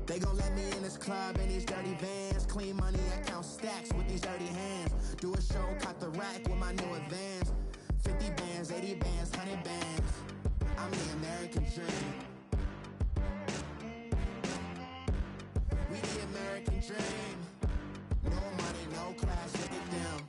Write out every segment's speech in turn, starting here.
They gon' let me in this club in these dirty vans. Clean money, I count stacks with these dirty hands. Do a show, caught the rack with my new advance. 50 bands, 80 bands, 100 bands. I'm the American dream. We the American dream. No money, no class, look at them.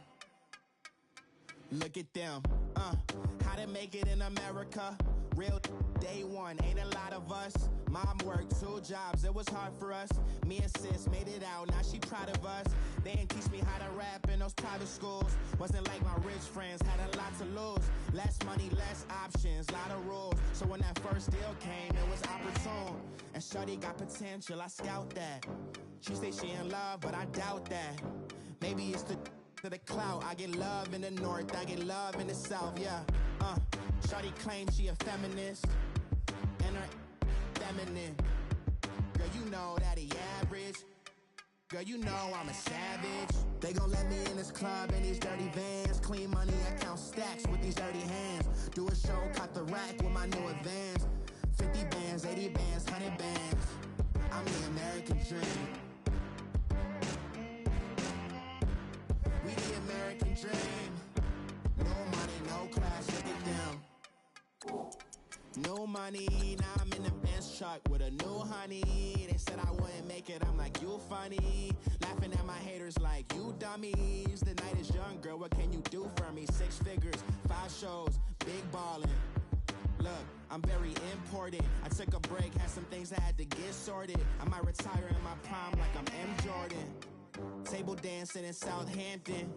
Look at them, how to make it in America. Real day one, ain't a lot of us. Mom worked 2 jobs, it was hard for us. Me and sis made it out, now she proud of us. They didn't teach me how to rap in those private schools. Wasn't like my rich friends, had a lot to lose. Less money, less options, lot of rules. So when that first deal came, it was opportune. And shorty got potential, I scout that. She say she in love, but I doubt that. Maybe it's the clout. I get love in the north, I get love in the south, yeah. Shorty claims she a feminist, and her feminine. Girl, you know that he average. Girl, you know I'm a savage. They gon' let me in this club in these dirty vans. Clean money, I count stacks with these dirty hands. Do a show, caught the rack with my new advance. 50 bands, 80 bands, 100 bands. I'm the American dream. We the American dream. No money, no class, look at them. No money, now I'm in the Benz truck with a new honey. They said I wouldn't make it, I'm like, you funny. Laughing at my haters like, you dummies. The night is young, girl, what can you do for me? 6 figures, 5 shows, big ballin'. Look, I'm very important. I took a break, had some things I had to get sorted. I might retire in my prime like I'm M. Jordan. Table dancing in Southampton.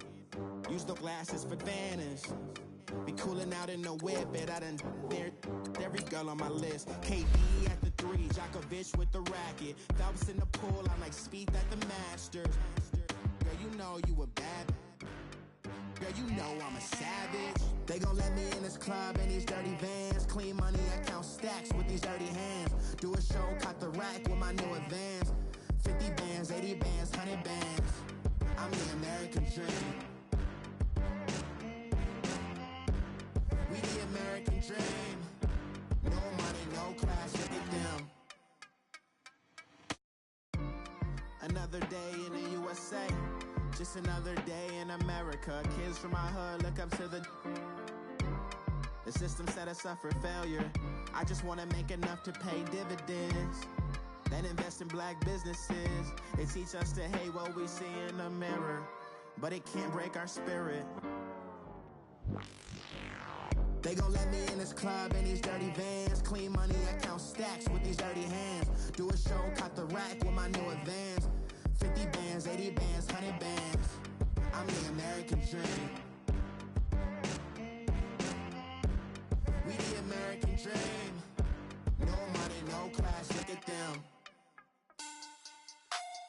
Use the glasses for Vannas. Be cooling out in the whip, but I done there every girl on my list. KD at the 3, Djokovic with the racket. Phelps in the pool, I'm like Speed at the Masters. Girl, you know you a bad. Girl, you know I'm a savage. They gon' let me in this club in these dirty vans. Clean money, I count stacks with these dirty hands. Do a show, caught the rack with my new advance. 50 bands, 80 bands, 100 bands. I'm the American dream. We the American dream. No money, no class, look at them. Another day in the USA. Just another day in America. Kids from my hood look up to the system set us up for failure. I just want to make enough to pay dividends. Then invest in black businesses. They teach us to hate what we see in the mirror, but it can't break our spirit. They gon' let me in this club in these dirty vans. Clean money, I count stacks with these dirty hands. Do a show, caught the rack with my new advance. 50 bands, 80 bands, 100 bands. I'm the American dream. We the American dream. No money, no class, look at them.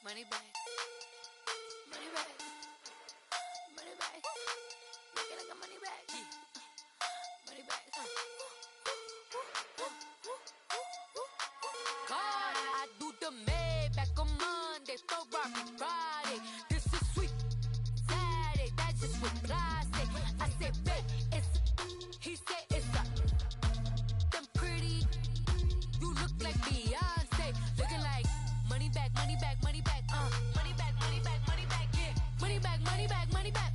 Money back. Money back. Money back. Make it like a money back. Money back. God, I do the Maybach on Monday, Ferrari Friday. This is sweet Saturday, that's just with plastic. I say, babe, he said it's a them pretty. You look like Beyonce, looking like money back, money back, money back, money back, money back, money back, yeah, money back, money back, money back,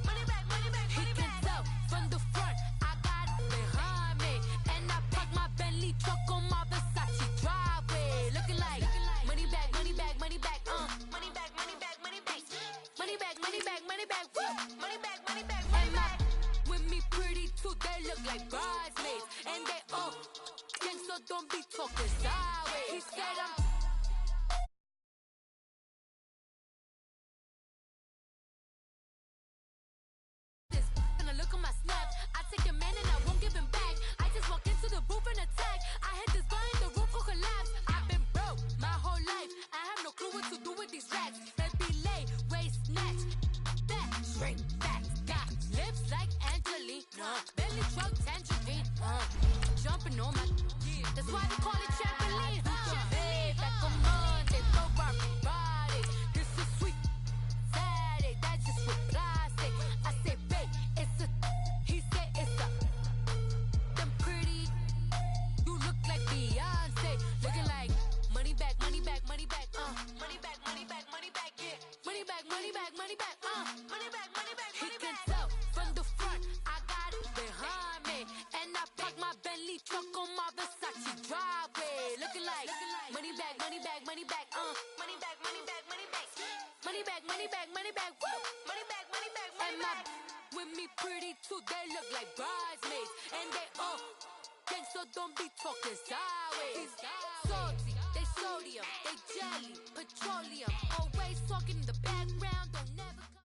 money back, money back. He can tell from the front, I got it behind me, and I park my Bentley truck on my Versace driveway, looking like money back, money back, money back, money back, money back, money back, money back, money back, money back, woo, money back, money back, money back. With me pretty too, they look like bridesmaids, and they all gang, so don't be talking sideways. He said I'm. Look at my snap. I take a man and I won't give him back. I just walk into the booth and attack. I hit this guy in the roof will collapse. I've been broke my whole life. I have no clue what to do with these racks. Baby lay, waist snatch, back, straight back, got lips like Angelina, belly truck tangerine, jumping on my, that's why they call it trampoline. Back on Monday, Ferrari Friday. This is sweet Saturday, that's just with plastic. I say, babe, it's a, he said it's a, them pretty, you look like Beyonce, looking like money back, money back, money back, money back, money back, money back, yeah. Money back, money back, money back, money back, money back, money back. He can tell from the front, I got it behind me. And I park my Bentley truck on my Versace driveway. Looking like money back, money back, money back, money back, money back, money back. Money back, money back, money back, woo. Money back, money back, money back. With me pretty too, they look like bridesmaids. And they gang, so don't be talking sideways. Salty, they sodium, they jelly, petroleum. Always talking in the background, don't never come.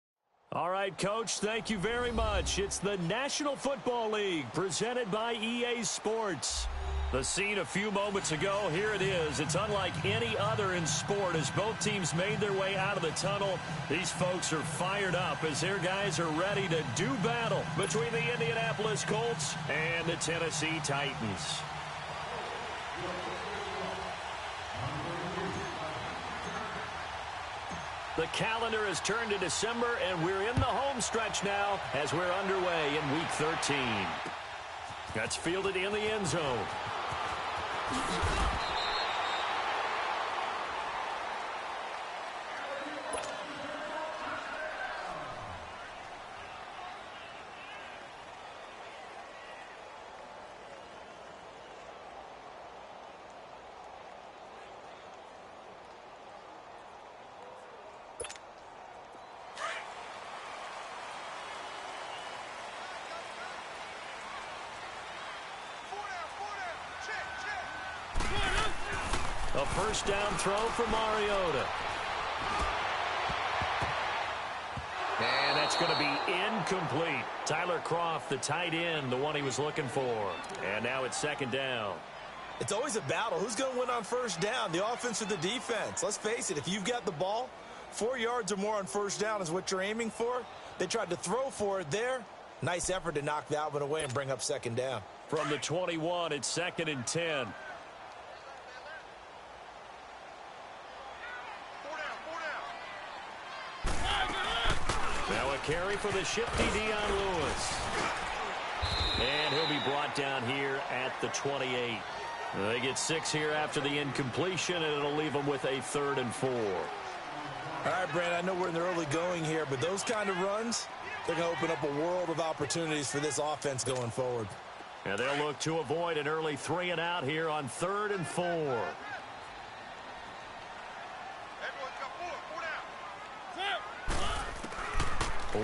All right, Coach, thank you very much. It's the National Football League presented by EA Sports. The scene a few moments ago, here it is. It's unlike any other in sport as both teams made their way out of the tunnel. These folks are fired up as their guys are ready to do battle between the Indianapolis Colts and the Tennessee Titans. The calendar has turned to December, and we're in the home stretch now as we're underway in Week 13. That's fielded in the end zone. A first down throw for Mariota. And that's going to be incomplete. Tyler Kroft, the tight end, the one he was looking for. And now it's second down. It's always a battle. Who's going to win on first down, the offense or the defense? Let's face it, if you've got the ball, 4 yards or more on first down is what you're aiming for. They tried to throw for it there. Nice effort to knock that one away and bring up second down. From the 21, it's 2nd and 10. Now a carry for the shifty Dion Lewis. And he'll be brought down here at the 28. They get 6 here after the incompletion, and it'll leave them with a 3rd and 4. All right, Brand, I know we're in the early going here, but those kind of runs, they're going to open up a world of opportunities for this offense going forward. And they'll look to avoid an early 3 and out here on 3rd and 4.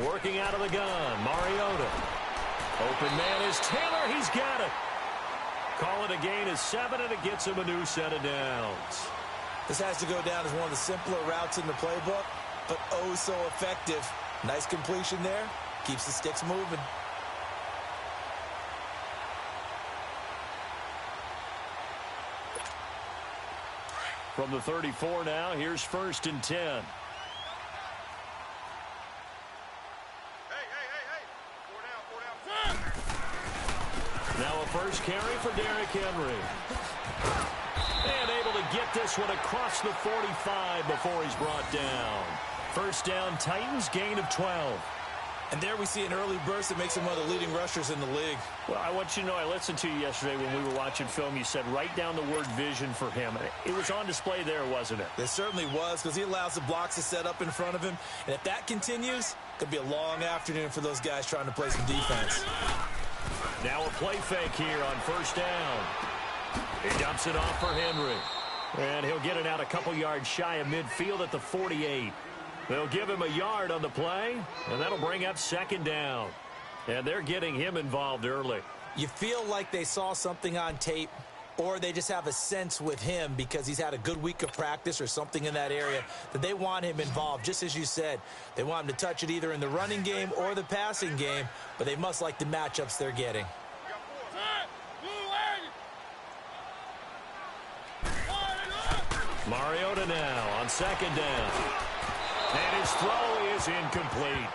Working out of the gun, Mariota. Open man is Taylor. He's got it. Call it a gain of 7, and it gets him a new set of downs. This has to go down as one of the simpler routes in the playbook, but oh so effective. Nice completion there. Keeps the sticks moving. From the 34 now, here's 1st and 10. Now a first carry for Derrick Henry. And able to get this one across the 45 before he's brought down. First down, Titans, gain of 12. And there we see an early burst that makes him one of the leading rushers in the league. Well, I want you to know, I listened to you yesterday when we were watching film. You said write down the word vision for him. It was on display there, wasn't it? It certainly was, because he allows the blocks to set up in front of him. And if that continues, it could be a long afternoon for those guys trying to play some defense. Now a play fake here on first down. He dumps it off for Henry. And he'll get it out a couple yards shy of midfield at the 48. They'll give him a yard on the play, and that'll bring up second down. And they're getting him involved early. You feel like they saw something on tape, or they just have a sense with him because he's had a good week of practice or something in that area that they want him involved. Just as you said, they want him to touch it either in the running game or the passing game, but they must like the matchups they're getting. Mariota now on second down. And his throw is incomplete.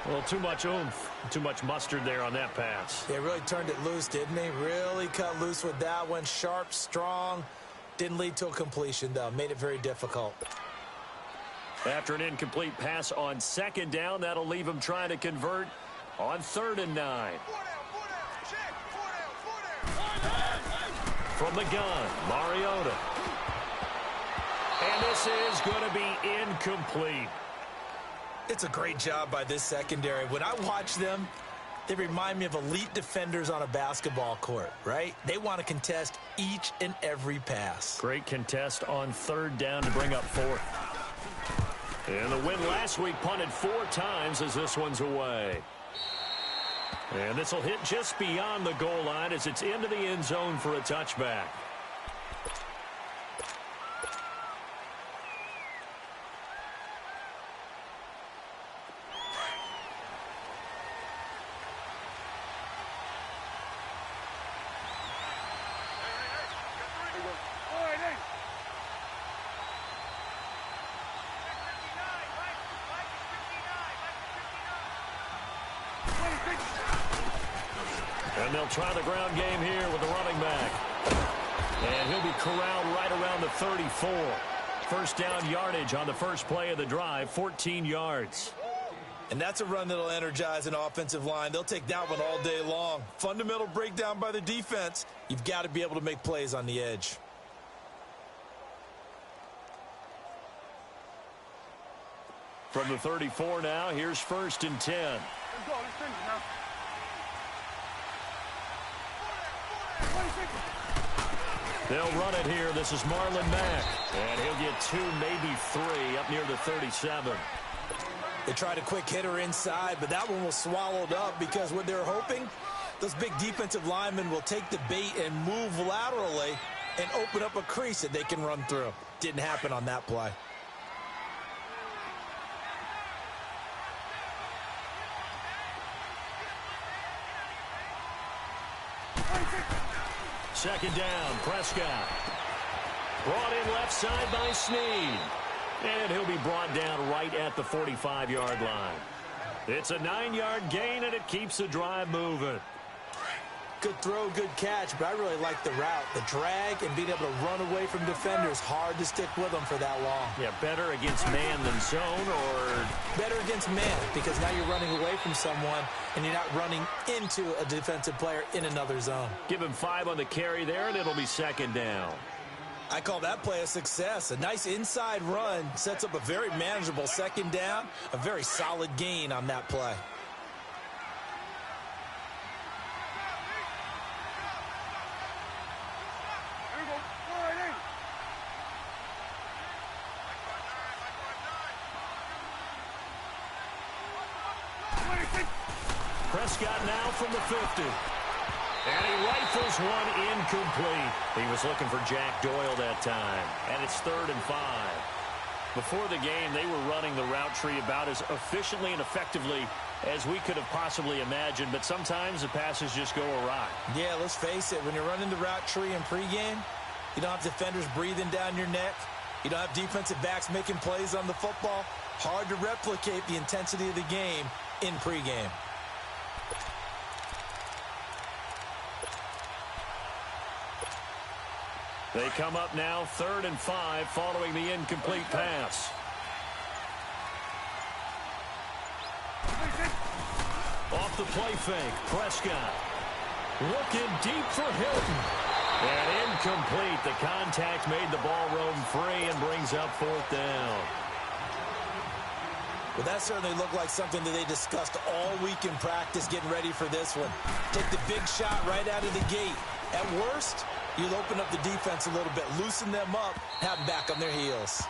Well, too much oomph, too much mustard there on that pass. They really turned it loose, didn't they? Really cut loose with that one. Sharp, strong. Didn't lead to a completion, though. Made it very difficult. After an incomplete pass on second down, that'll leave him trying to convert on 3rd and 9. From the gun, Mariota. And this is going to be incomplete. It's a great job by this secondary. When I watch them, they remind me of elite defenders on a basketball court, right? They want to contest each and every pass. Great contest on third down to bring up fourth. And the win last week punted 4 times as this one's away. And this will hit just beyond the goal line as it's into the end zone for a touchback. And they'll try the ground game here with the running back. And he'll be corralled right around the 34. First down yardage on the first play of the drive, 14 yards. And that's a run that'll energize an offensive line. They'll take that one all day long. Fundamental breakdown by the defense. You've got to be able to make plays on the edge. From the 34 now, here's 1st and 10. Let's go. Let's finish now. They'll run it here. This is Marlon Mack. And he'll get 2, maybe 3 up near the 37. They tried a quick hitter inside, but that one was swallowed up because what they're hoping, those big defensive linemen will take the bait and move laterally and open up a crease that they can run through. Didn't happen on that play. Second down, Prescott. Brought in left side by Snead. And he'll be brought down right at the 45-yard line. It's a 9-yard gain, and it keeps the drive moving. Good throw, good catch, but I really like the route. The drag and being able to run away from defenders. Hard to stick with them for that long. Yeah, better against man than zone, or better against man, because now you're running away from someone and you're not running into a defensive player in another zone. Give him 5 on the carry there, and it'll be second down. I call that play a success. A nice inside run sets up a very manageable second down, a very solid gain on that play. Prescott now from the 50. And he rifles one incomplete. He was looking for Jack Doyle that time. And it's 3rd and 5. Before the game, they were running the route tree about as efficiently and effectively as we could have possibly imagined. But sometimes the passes just go awry. Yeah, let's face it. When you're running the route tree in pregame, you don't have defenders breathing down your neck. You don't have defensive backs making plays on the football. Hard to replicate the intensity of the game in pregame. They come up now 3rd and 5 following the incomplete pass. Off the play fake, Prescott looking deep for Hilton. And incomplete. The contact made the ball roam free and brings up 4th down. Well, that certainly looked like something that they discussed all week in practice getting ready for this one. Take the big shot right out of the gate. At worst, you'll open up the defense a little bit, loosen them up, have them back on their heels.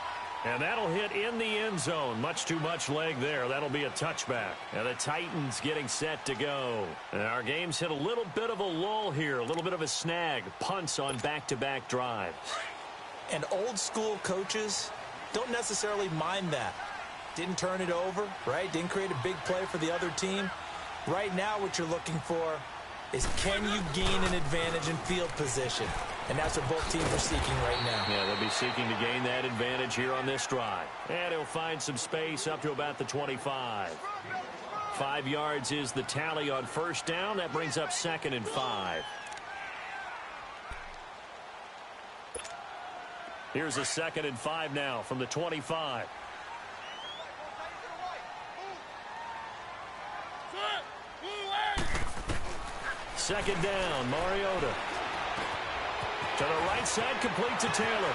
And that'll hit in the end zone. Much too much leg there. That'll be a touchback. And the Titans getting set to go. And our game's hit a little bit of a lull here, a little bit of a snag. Punts on back-to-back drives. And old school coaches don't necessarily mind that. Didn't turn it over, right? Didn't create a big play for the other team. Right now what you're looking for is can you gain an advantage in field position? And that's what both teams are seeking right now. Yeah, they'll be seeking to gain that advantage here on this drive. And he'll find some space up to about the 25. 5 yards is the tally on first down. That brings up 2nd and 5. Here's a 2nd and 5 now from the 25. Second down, Mariota. To the right side, complete to Taylor.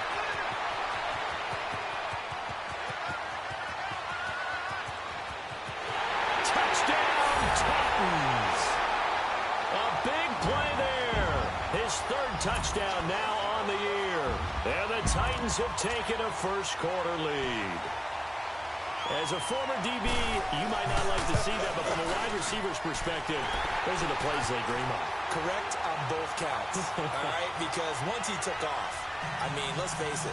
now on the year. And the Titans have taken a first-quarter lead. As a former DB, you might not like to see that, but from a wide receiver's perspective, those are the plays they dream of. Correct on both counts, all right? Because once he took off, I mean, let's face it,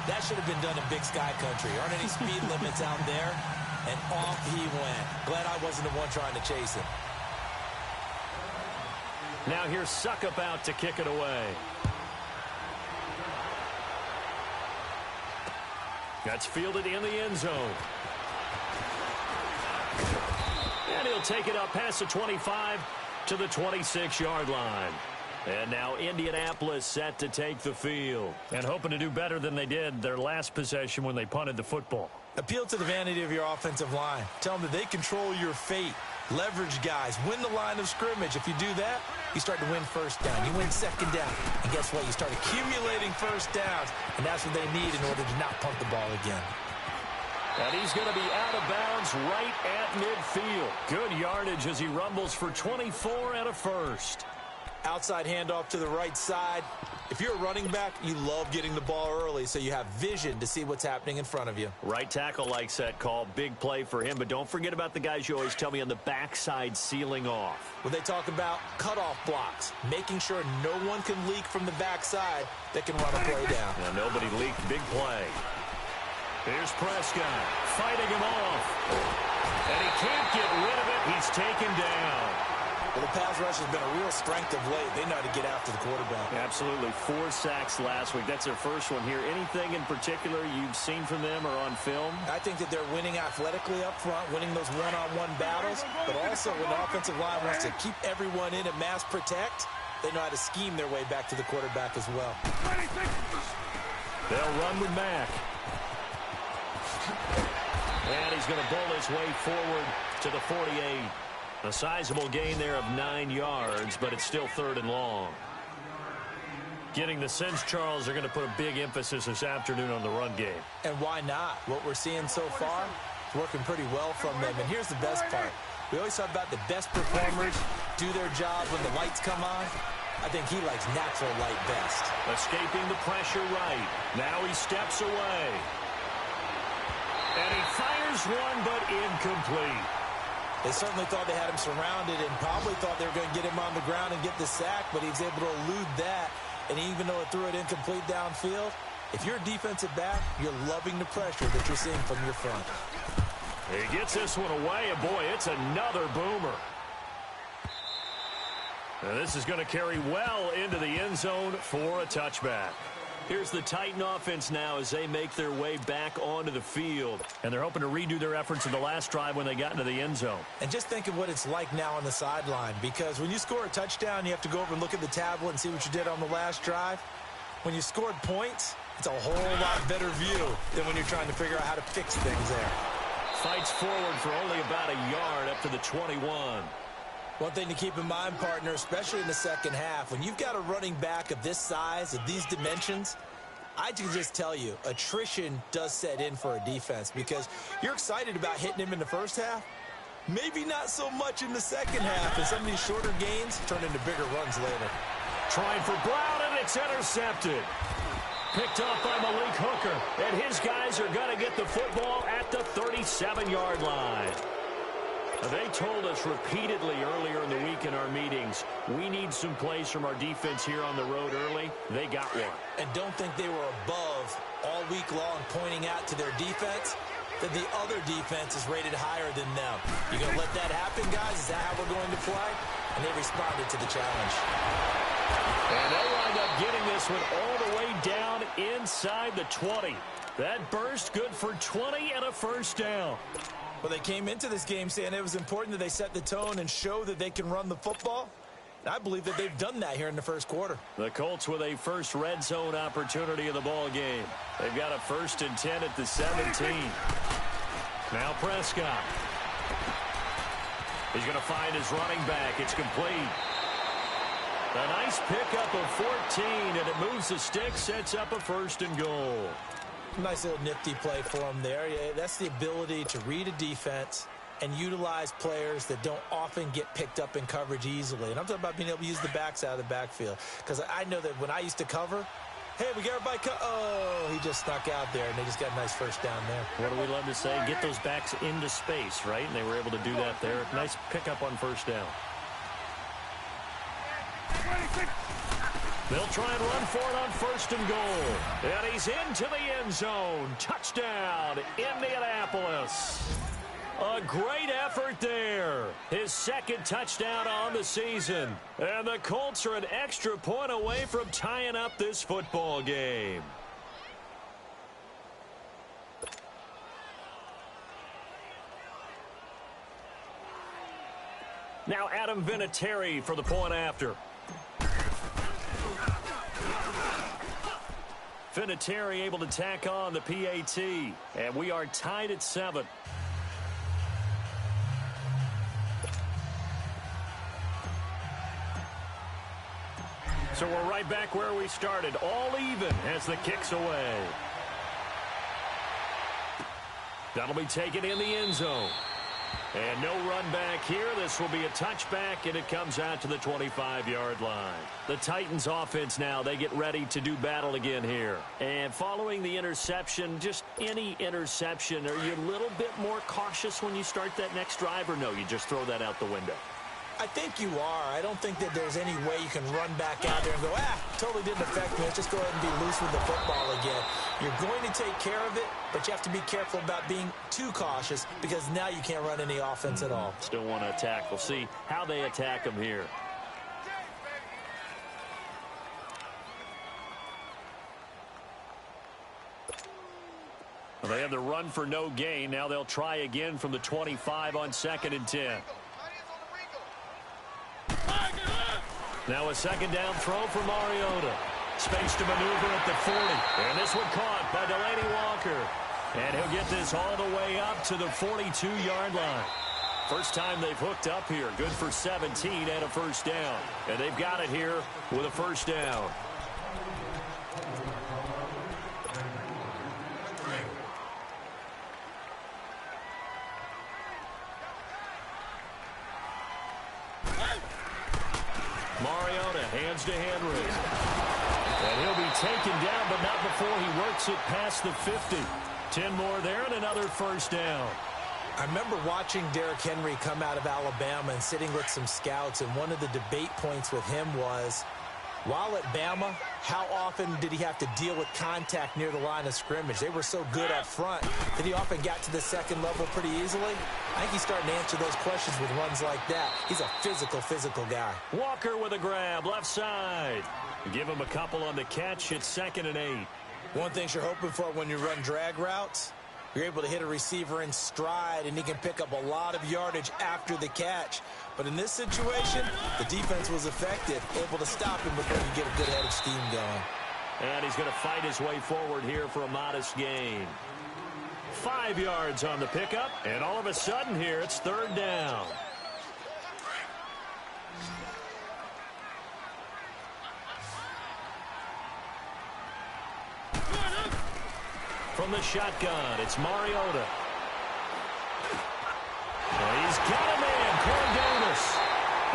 that should have been done in Big Sky Country. Aren't any speed limits out there? And off he went. Glad I wasn't the one trying to chase him. Now here's Suckup out to kick it away. That's fielded in the end zone. And he'll take it up past the 25 to the 26-yard line. And now Indianapolis set to take the field. And hoping to do better than they did their last possession when they punted the football. Appeal to the vanity of your offensive line. Tell them that they control your fate. Leverage guys. Win the line of scrimmage. If you do that, you start to win first down. You win second down. And guess what? You start accumulating first downs. And that's what they need in order to not punt the ball again. And he's going to be out of bounds right at midfield. Good yardage as he rumbles for 24 and a first. Outside handoff to the right side. If you're a running back, you love getting the ball early so you have vision to see what's happening in front of you. Right tackle likes that call. Big play for him. But don't forget about the guys you always tell me on the backside sealing off. When they talk about cutoff blocks, making sure no one can leak from the backside that can run a play down. Now, nobody leaked. Big play. Here's Prescott fighting him off. And he can't get rid of it. He's taken down. Well, the pass rush has been a real strength of late. They know how to get after the quarterback. Absolutely. 4 sacks last week. That's their first one here. Anything in particular you've seen from them or on film? I think that they're winning athletically up front, winning those one-on-one battles, but also when the offensive line wants to keep everyone in and mass protect, they know how to scheme their way back to the quarterback as well. They'll run with Mack. And he's going to bowl his way forward to the 48. A sizable gain there of 9 yards, but it's still 3rd and long. Getting the sense, Charles, they're going to put a big emphasis this afternoon on the run game. And why not? What we're seeing so far is working pretty well from them. And here's the best part. We always talk about the best performers do their job when the lights come on. I think he likes natural light best. Escaping the pressure right. Now he steps away. And he fires one, but incomplete. They certainly thought they had him surrounded and probably thought they were going to get him on the ground and get the sack, but he was able to elude that. And even though it threw it incomplete downfield, if you're a defensive back, you're loving the pressure that you're seeing from your front. He gets this one away, and boy, it's another boomer. And this is going to carry well into the end zone for a touchback. Here's the Titan offense now as they make their way back onto the field. And they're hoping to redo their efforts in the last drive when they got into the end zone. And just think of what it's like now on the sideline, because when you score a touchdown, you have to go over and look at the tablet and see what you did on the last drive. When you scored points, it's a whole lot better view than when you're trying to figure out how to fix things there. Fights forward for only about a yard up to the 21. One thing to keep in mind, partner, especially in the second half, when you've got a running back of this size, of these dimensions, I can just tell you, attrition does set in for a defense because you're excited about hitting him in the first half. Maybe not so much in the second half, and some of these shorter gains turn into bigger runs later. Trying for Brown, and it's intercepted. Picked off by Malik Hooker, and his guys are going to get the football at the 37-yard line. They told us repeatedly earlier in the week in our meetings, we need some plays from our defense here on the road early. They got one. And don't think they were above all week long pointing out to their defense that the other defense is rated higher than them. You going to let that happen, guys? Is that how we're going to play? And they responded to the challenge. And they wind up getting this one all the way down inside the 20. That burst good for 20 and a first down. Well, they came into this game saying it was important that they set the tone and show that they can run the football. And I believe that they've done that here in the first quarter. The Colts with a first red zone opportunity in the ball game. They've got a 1st and 10 at the 17. Now Prescott. He's going to find his running back. It's complete. A nice pickup of 14, and it moves the stick, sets up a 1st and goal. Nice little nifty play for him there. Yeah, that's the ability to read a defense and utilize players that don't often get picked up in coverage easily. And I'm talking about being able to use the backs out of the backfield. Because I know that when I used to cover, hey, we got everybody oh, he just snuck out there, and they just got a nice first down there. What do we love to say? Get those backs into space, right? And they were able to do that there. Nice pickup on first down. They'll try and run for it on first and goal. And he's into the end zone. Touchdown, Indianapolis. A great effort there. His second touchdown on the season. And the Colts are an extra point away from tying up this football game. Now Adam Vinatieri for the point after. Vinatieri able to tack on the PAT. And we are tied at 7. So we're right back where we started. All even as the kick's away. That'll be taken in the end zone. And no run back here. This will be a touchback, and it comes out to the 25-yard line. The Titans offense now, they get ready to do battle again here. And following the interception, just any interception, are you a little bit more cautious when you start that next drive, or no, you just throw that out the window? I think you are. I don't think that there's any way you can run back out there and go, totally didn't affect me. Let's just go ahead and be loose with the football again. You're going to take care of it, but you have to be careful about being too cautious because now you can't run any offense at all. Still want to attack. We'll see how they attack them here. Well, they had the run for no gain. Now they'll try again from the 25 on 2nd and 10. Now a second down throw for Mariota. Space to maneuver at the 40. And this one caught by Delaney Walker. And he'll get this all the way up to the 42-yard line. First time they've hooked up here. Good for 17 and a first down. And they've got it here with a first down. Mariota hands to Henry. And he'll be taken down, but not before he works it past the 50. 10 more there and another first down. I remember watching Derrick Henry come out of Alabama and sitting with some scouts, and one of the debate points with him was, while at Bama, how often did he have to deal with contact near the line of scrimmage? They were so good up front that he often got to the second level pretty easily. I think he's starting to answer those questions with runs like that. He's a physical guy. Walker with a grab, left side. Give him a couple on the catch. It's 2nd and 8. One thing you're hoping for when you run drag routes, you're able to hit a receiver in stride, and he can pick up a lot of yardage after the catch. But in this situation, the defense was effective, able to stop him before you get a good head of steam going. And he's going to fight his way forward here for a modest gain. 5 yards on the pickup, and all of a sudden here, it's 3rd down. From the shotgun, it's Mariota. And he's got a man, Corndavis.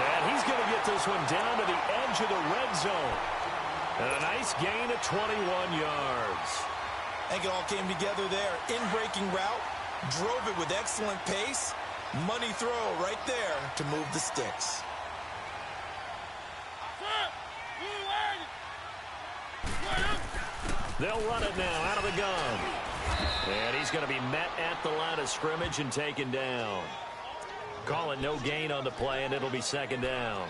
And he's going to get this one down to the edge of the red zone. And a nice gain of 21 yards. I think it all came together there. In-breaking route, drove it with excellent pace. Money throw right there to move the sticks. They'll run it now out of the gun. And he's going to be met at the line of scrimmage and taken down. Call it no gain on the play, and it'll be 2nd down.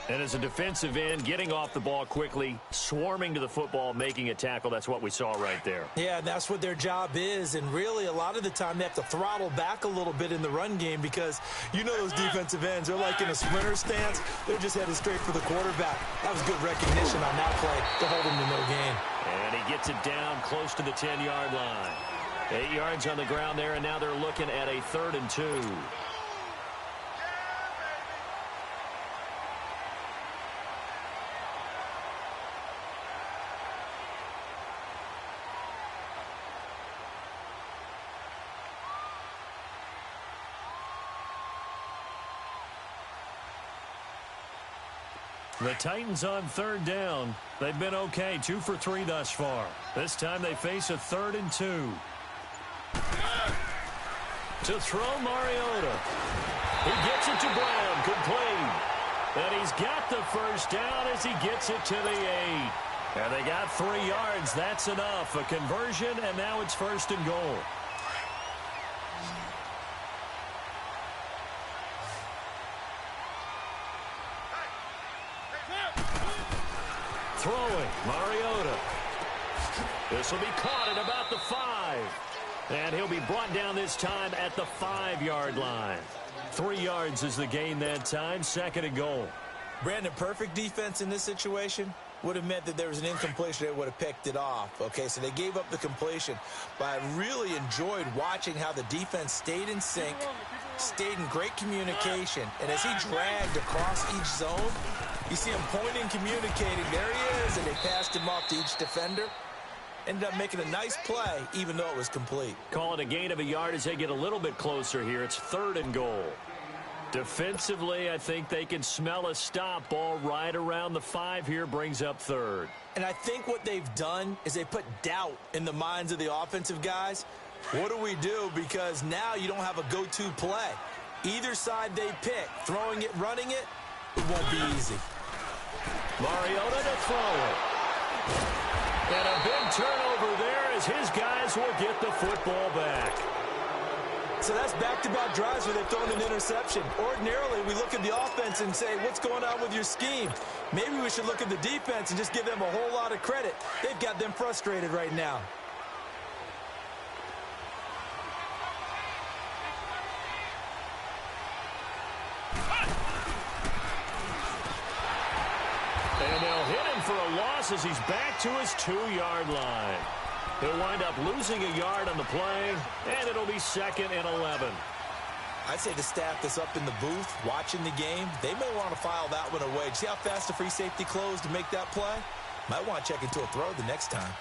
And as a defensive end, getting off the ball quickly, swarming to the football, making a tackle, that's what we saw right there. Yeah, that's what their job is, and really a lot of the time they have to throttle back a little bit in the run game because you know those defensive ends, they're like in a sprinter stance. They're just headed straight for the quarterback. That was good recognition on that play to hold him to no gain. And he gets it down close to the 10-yard line. 8 yards on the ground there, and now they're looking at a 3rd and 2. The Titans on third down. They've been okay, 2 for 3 thus far. This time they face a 3rd and 2. To throw, Mariota. He gets it to Brown, complete. And he's got the first down as he gets it to the 8. And they got 3 yards. That's enough. A conversion, and now it's 1st and goal. Throwing, Mariota. This will be caught at about the 5. And he'll be brought down this time at the 5-yard line. 3 yards is the gain that time, 2nd and goal. Brandon, perfect defense in this situation would have meant that there was an incompletion. They would have picked it off. Okay, so they gave up the completion. But I really enjoyed watching how the defense stayed in sync, stayed in great communication. And as he dragged across each zone, you see him pointing, communicating. There he is, and they passed him off to each defender. Ended up making a nice play, even though it was complete. Call it a gain of a yard as they get a little bit closer here. It's 3rd and goal. Defensively, I think they can smell a stop. Ball right around the 5 here, brings up 3rd. And I think what they've done is they put doubt in the minds of the offensive guys. What do we do? Because now you don't have a go-to play. Either side they pick, throwing it, running it, it won't be easy. Mariota to throw it. And a big turnover there as his guys will get the football back. So that's back-to-back drives where they've thrown an interception. Ordinarily, we look at the offense and say, what's going on with your scheme? Maybe we should look at the defense and just give them a whole lot of credit. They've got them frustrated right now. And they'll hit him for a loss as he's back to his 2-yard line. He'll wind up losing a yard on the play, and it'll be 2nd and 11. I'd say the staff that's up in the booth watching the game, they may want to file that one away. See how fast the free safety closed to make that play? Might want to check into a throw the next time.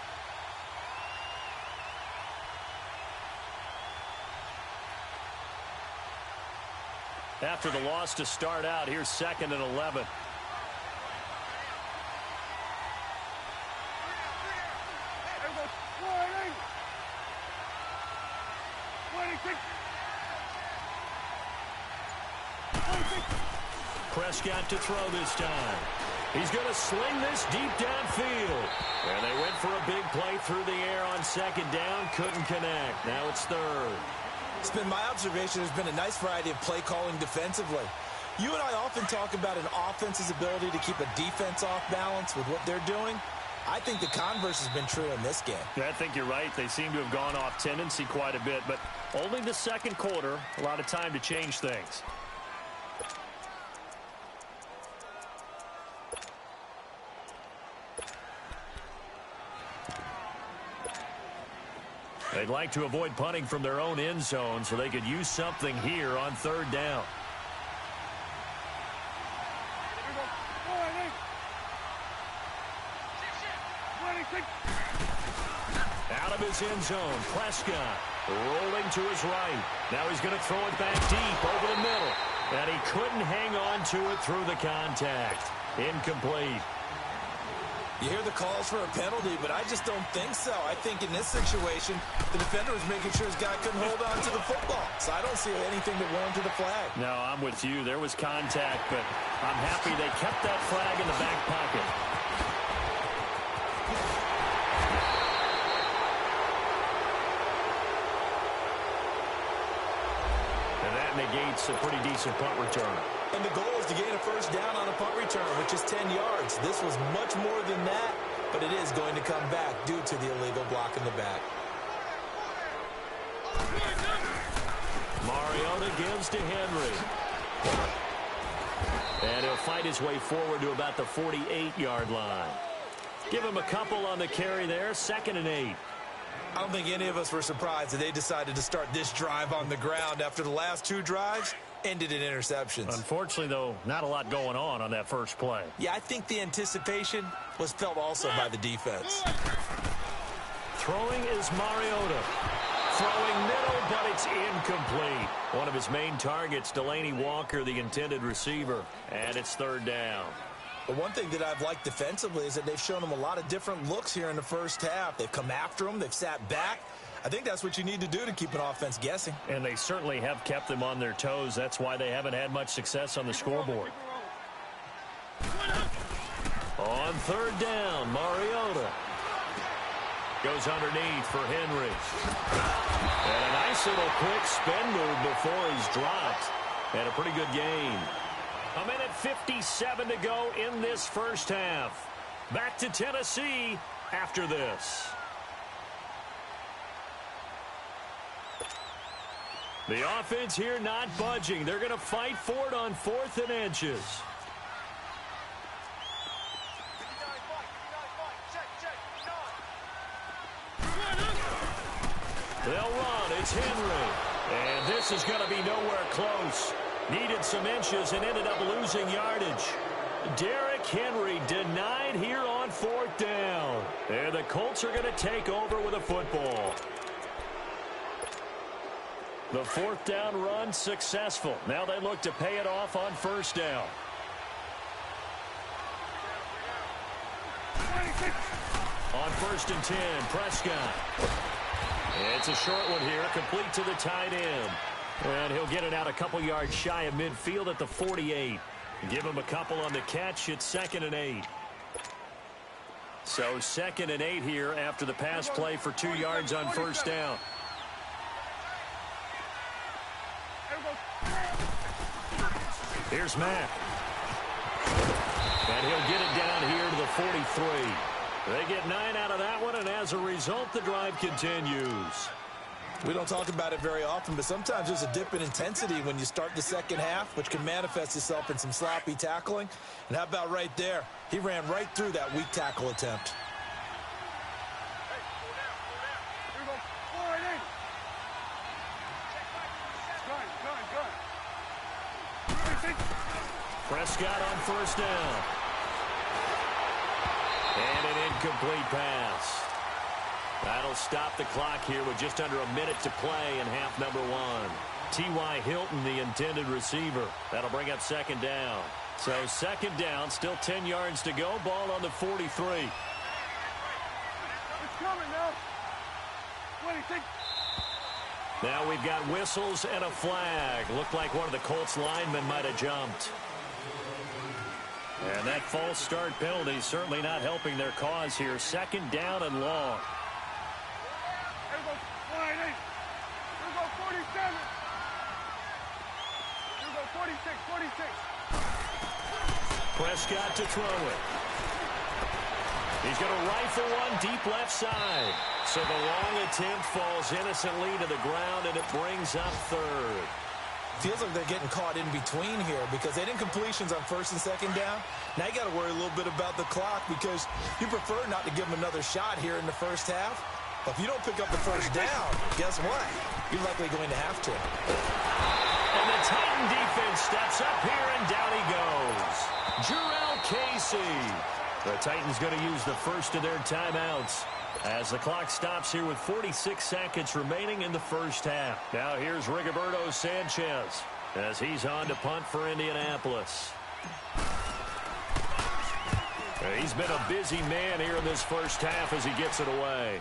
After the loss to start out, here's 2nd and 11. Prescott to throw this time. He's going to sling this deep downfield. And they went for a big play through the air on 2nd down. Couldn't connect. Now it's 3rd. It's been my observation there's been a nice variety of play calling defensively. You and I often talk about an offense's ability to keep a defense off balance with what they're doing. I think the converse has been true in this game. I think you're right. They seem to have gone off tendency quite a bit, but only the 2nd quarter. A lot of time to change things. They'd like to avoid punting from their own end zone so they could use something here on 3rd down. Out of his end zone, Prescott rolling to his right. Now he's going to throw it back deep over the middle. And he couldn't hang on to it through the contact. Incomplete. You hear the calls for a penalty, but I just don't think so. I think in this situation, the defender was making sure his guy couldn't hold on to the football. So I don't see anything that warranted the flag. No, I'm with you. There was contact, but I'm happy they kept that flag in the back pocket. And that negates a pretty decent punt return. And the goal is to gain a first down on a punt return, which is 10 yards. This was much more than that, but it is going to come back due to the illegal block in the back. Mariota gives to Henry. And he'll fight his way forward to about the 48-yard line. Give him a couple on the carry there, 2nd and 8. I don't think any of us were surprised that they decided to start this drive on the ground after the last 2 drives ended in interceptions. Unfortunately, though, not a lot going on that first play. Yeah, I think the anticipation was felt also by the defense. Throwing is Mariota. Throwing middle, but it's incomplete. One of his main targets, Delaney Walker, the intended receiver. And it's 3rd down. But one thing that I've liked defensively is that they've shown them a lot of different looks here in the first half. They've come after them. They've sat back. I think that's what you need to do to keep an offense guessing. And they certainly have kept them on their toes. That's why they haven't had much success on the scoreboard. On third down, Mariota goes underneath for Henry. And a nice little quick spin move before he's dropped. And a pretty good gain. A minute 57 to go in this first half. Back to Tennessee after this. The offense here not budging. They're going to fight for it on 4th and inches. They'll run. It's Henry. And this is going to be nowhere close. Needed some inches and ended up losing yardage. Derrick Henry denied here on 4th down. And the Colts are going to take over with a football. The 4th down run successful. Now they look to pay it off on 1st down. On 1st and 10, Prescott. It's a short one here, complete to the tight end. And he'll get it out a couple yards shy of midfield at the 48. Give him a couple on the catch. It's 2nd and 8. So 2nd and 8 here after the pass play for 2 yards on 1st down. Here's Mack. And he'll get it down here to the 43. They get 9 out of that one, and as a result, the drive continues. We don't talk about it very often, but sometimes there's a dip in intensity when you start the second half, which can manifest itself in some sloppy tackling. And how about right there? He ran right through that weak tackle attempt. Prescott on 1st down. And an incomplete pass. That'll stop the clock here with just under a minute to play in half number 1. T.Y. Hilton, the intended receiver. That'll bring up 2nd down. So 2nd down, still 10 yards to go. Ball on the 43. It's coming now. What do you think? Now we've got whistles and a flag. Looked like one of the Colts linemen might have jumped. And that false start penalty certainly not helping their cause here. 2nd down and long. Here goes 48. Here goes 47. Here goes 46, 46. Prescott to throw it. He's going to rifle one deep left side. So the long attempt falls innocently to the ground, and it brings up 3rd. Feels like they're getting caught in between here because they didn't completions on 1st and 2nd down. Now you got to worry a little bit about the clock because you prefer not to give them another shot here in the first half. But if you don't pick up the 1st down, guess what? You're likely going to have to. And the Titan defense steps up here, and down he goes. Jurrell Casey. The Titans going to use the first of their timeouts as the clock stops here with 46 seconds remaining in the first half. Now here's Rigoberto Sanchez as he's on to punt for Indianapolis. He's been a busy man here in this first half as he gets it away.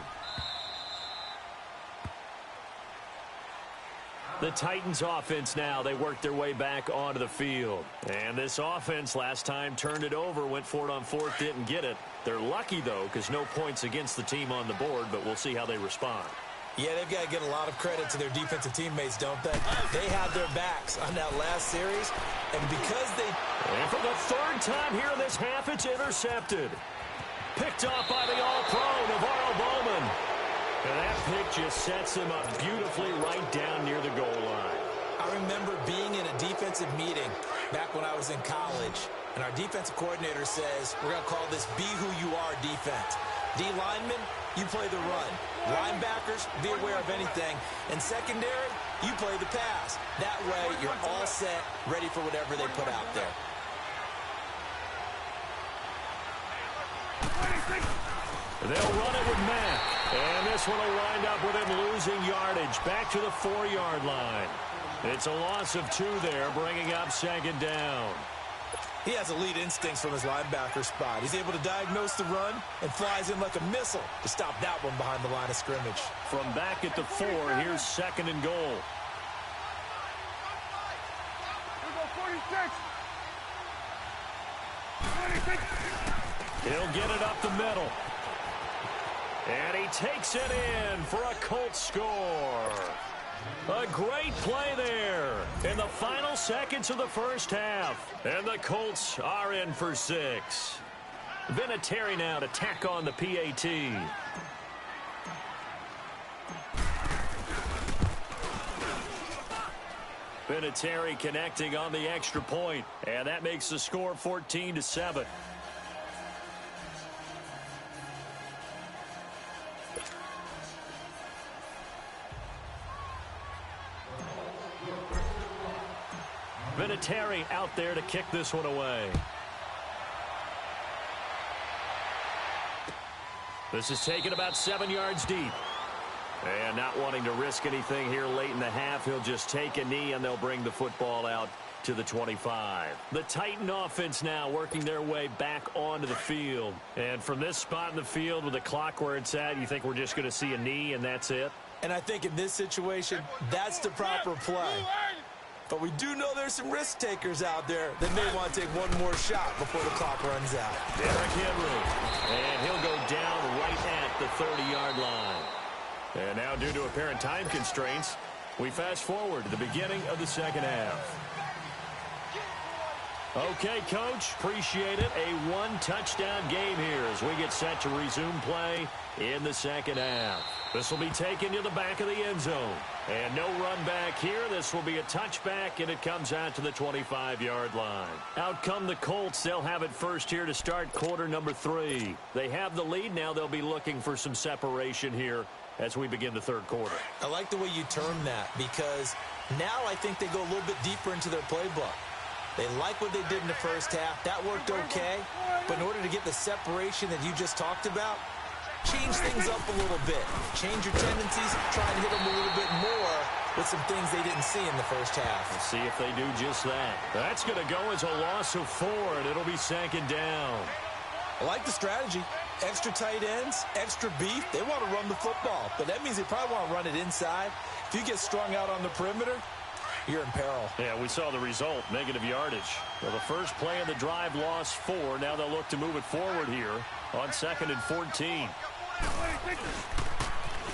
The Titans offense now, they work their way back onto the field. And this offense last time turned it over, went for it on 4th, didn't get it. They're lucky, though, because no points against the team on the board, but we'll see how they respond. Yeah, they've got to get a lot of credit to their defensive teammates, don't they? They had their backs on that last series, and because they... And for the 3rd time here in this half, it's intercepted. Picked off by the All-Pro, Navarro Bowman. And that pick just sets him up beautifully right down near the goal line. I remember being in a defensive meeting back when I was in college, and our defensive coordinator says, we're going to call this Be Who You Are defense. D linemen, you play the run. Linebackers, be aware of anything. And secondary, you play the pass. That way, you're all set, ready for whatever they put out there. They'll run it with Mack. And this one will wind up with him losing yardage back to the 4-yard line. It's a loss of 2 there, bringing up 2nd down. He has elite instincts from his linebacker spot. He's able to diagnose the run and flies in like a missile to stop that one behind the line of scrimmage. From back at the 4, here's 2nd and goal. Here goes 46. 26. He'll get it up the middle. And he takes it in for a Colts score. A great play there in the final seconds of the first half. And the Colts are in for 6. Vinatieri now to tack on the PAT. Vinatieri connecting on the extra point. And that makes the score 14-7. Vinatieri out there to kick this one away. This is taken about 7 yards deep. And not wanting to risk anything here late in the half, he'll just take a knee and they'll bring the football out to the 25. The Titan offense now working their way back onto the field. And from this spot in the field with the clock where it's at, you think we're just going to see a knee and that's it? And I think in this situation, that's the proper play. But we do know there's some risk takers out there that may want to take one more shot before the clock runs out. Derrick Henry. And he'll go down right at the 30-yard line. And now due to apparent time constraints, we fast forward to the beginning of the second half. Okay, Coach, appreciate it. A one-touchdown game here as we get set to resume play in the second half. This will be taken to the back of the end zone. And no run back here. This will be a touchback, and it comes out to the 25-yard line. Out come the Colts. They'll have it first here to start quarter number 3. They have the lead. Now they'll be looking for some separation here as we begin the third quarter. I like the way you term that because now I think they go a little bit deeper into their playbook. They like what they did in the first half. That worked okay. But in order to get the separation that you just talked about, change things up a little bit. Change your tendencies. Try and hit them a little bit more with some things they didn't see in the first half. Let's see if they do just that. That's going to go as a loss of 4, and it'll be 2nd down. I like the strategy. Extra tight ends, extra beef. They want to run the football, but that means they probably want to run it inside. If you get strung out on the perimeter, you're in peril. Yeah, we saw the result, negative yardage. Well, the first play of the drive lost 4. Now they'll look to move it forward here on 2nd and 14.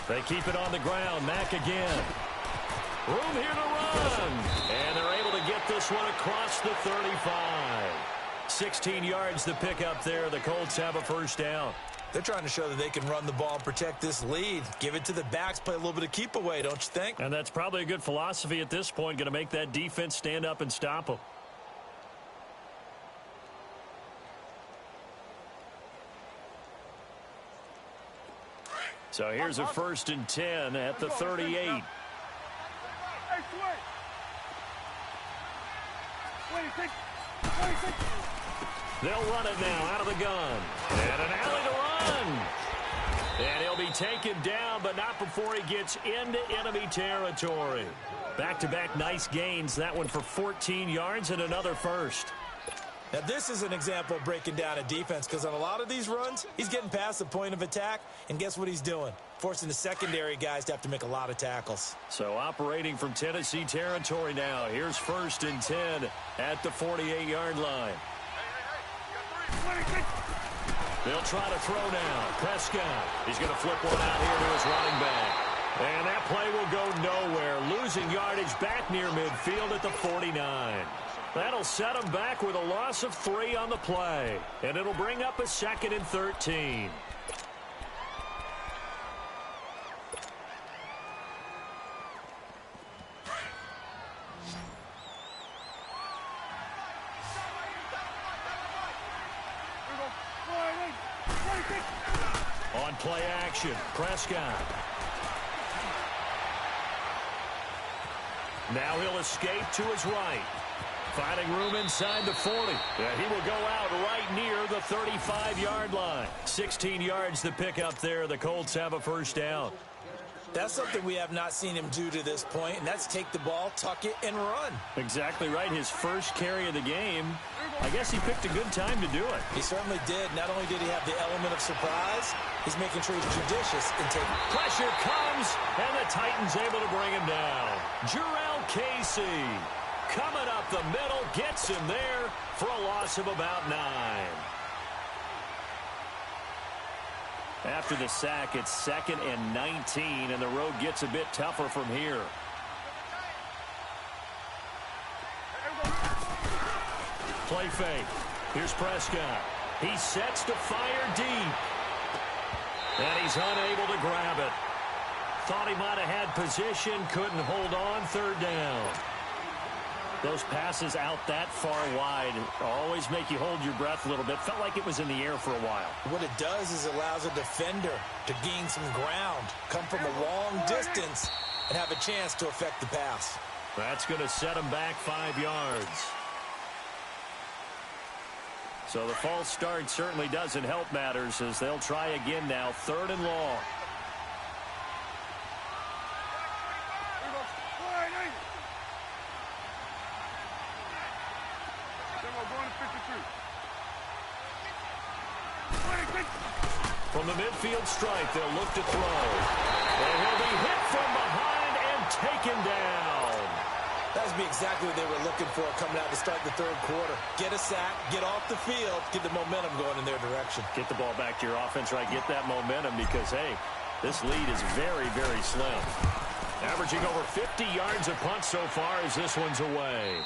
They keep it on the ground. Mack again. Room here to run. And they're able to get this one across the 35. 16 yards to pick up there. The Colts have a first down. They're trying to show that they can run the ball and protect this lead. Give it to the backs, play a little bit of keep away, don't you think? And that's probably a good philosophy at this point. Going to make that defense stand up and stop them. So here's a 1st and 10 at the 38. Hey, switch. 26. They'll run it now out of the gun. And an alley to run. And he'll be taken down, but not before he gets into enemy territory. Back-to-back nice gains. That one for 14 yards and another first. Now, this is an example of breaking down a defense because on a lot of these runs, he's getting past the point of attack, and guess what he's doing? Forcing the secondary guys to have to make a lot of tackles. So operating from Tennessee territory now. Here's 1st and 10 at the 48-yard line. They'll try to throw now. Prescott. He's going to flip one out here to his running back. And that play will go nowhere. Losing yardage back near midfield at the 49. That'll set him back with a loss of 3 on the play. And it'll bring up a 2nd and 13. On play action, Prescott. Now he'll escape to his right. Finding room inside the 40. Yeah, he will go out right near the 35-yard line. 16 yards to pick up there. The Colts have a first down. That's something we have not seen him do to this point, and that's take the ball, tuck it, and run. Exactly right. His first carry of the game. I guess he picked a good time to do it. He certainly did. Not only did he have the element of surprise, he's making sure he's judicious in taking. Pressure comes, and the Titans able to bring him down. Jarrell Casey coming up the middle, gets him there for a loss of about 9. After the sack, it's 2nd and 19, and the road gets a bit tougher from here. Play fake. Here's Prescott. He sets to fire deep. And he's unable to grab it. Thought he might have had position, couldn't hold on, 3rd down. Those passes out that far wide always make you hold your breath a little bit. Felt like it was in the air for a while. What it does is it allows a defender to gain some ground, come from a long distance, and have a chance to affect the pass. That's going to set him back 5 yards. So the false start certainly doesn't help matters as they'll try again now, 3rd and long. From the midfield stripe, they'll look to throw. And he'll be hit from behind and taken down. That would be exactly what they were looking for coming out to start the 3rd quarter. Get a sack, get off the field, get the momentum going in their direction. Get the ball back to your offense, right? Get that momentum because, hey, this lead is very, very slim. Averaging over 50 yards a punt so far as this one's away.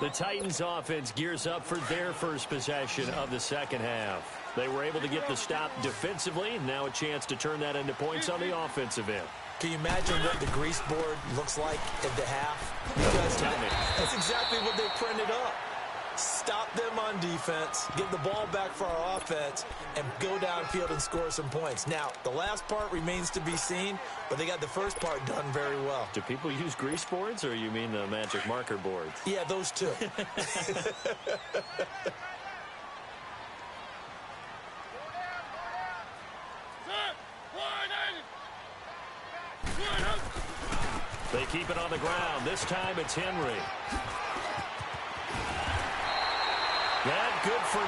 The Titans offense gears up for their first possession of the 2nd half. They were able to get the stop defensively, and now a chance to turn that into points on the offensive end. Can you imagine what the grease board looks like at the half? Because that's exactly what they printed up. Stop them on defense, get the ball back for our offense, and go downfield and score some points. Now, the last part remains to be seen, but they got the first part done very well. Do people use grease boards, or you mean the magic marker boards? Yeah, those two. They keep it on the ground. This time it's Henry. That good for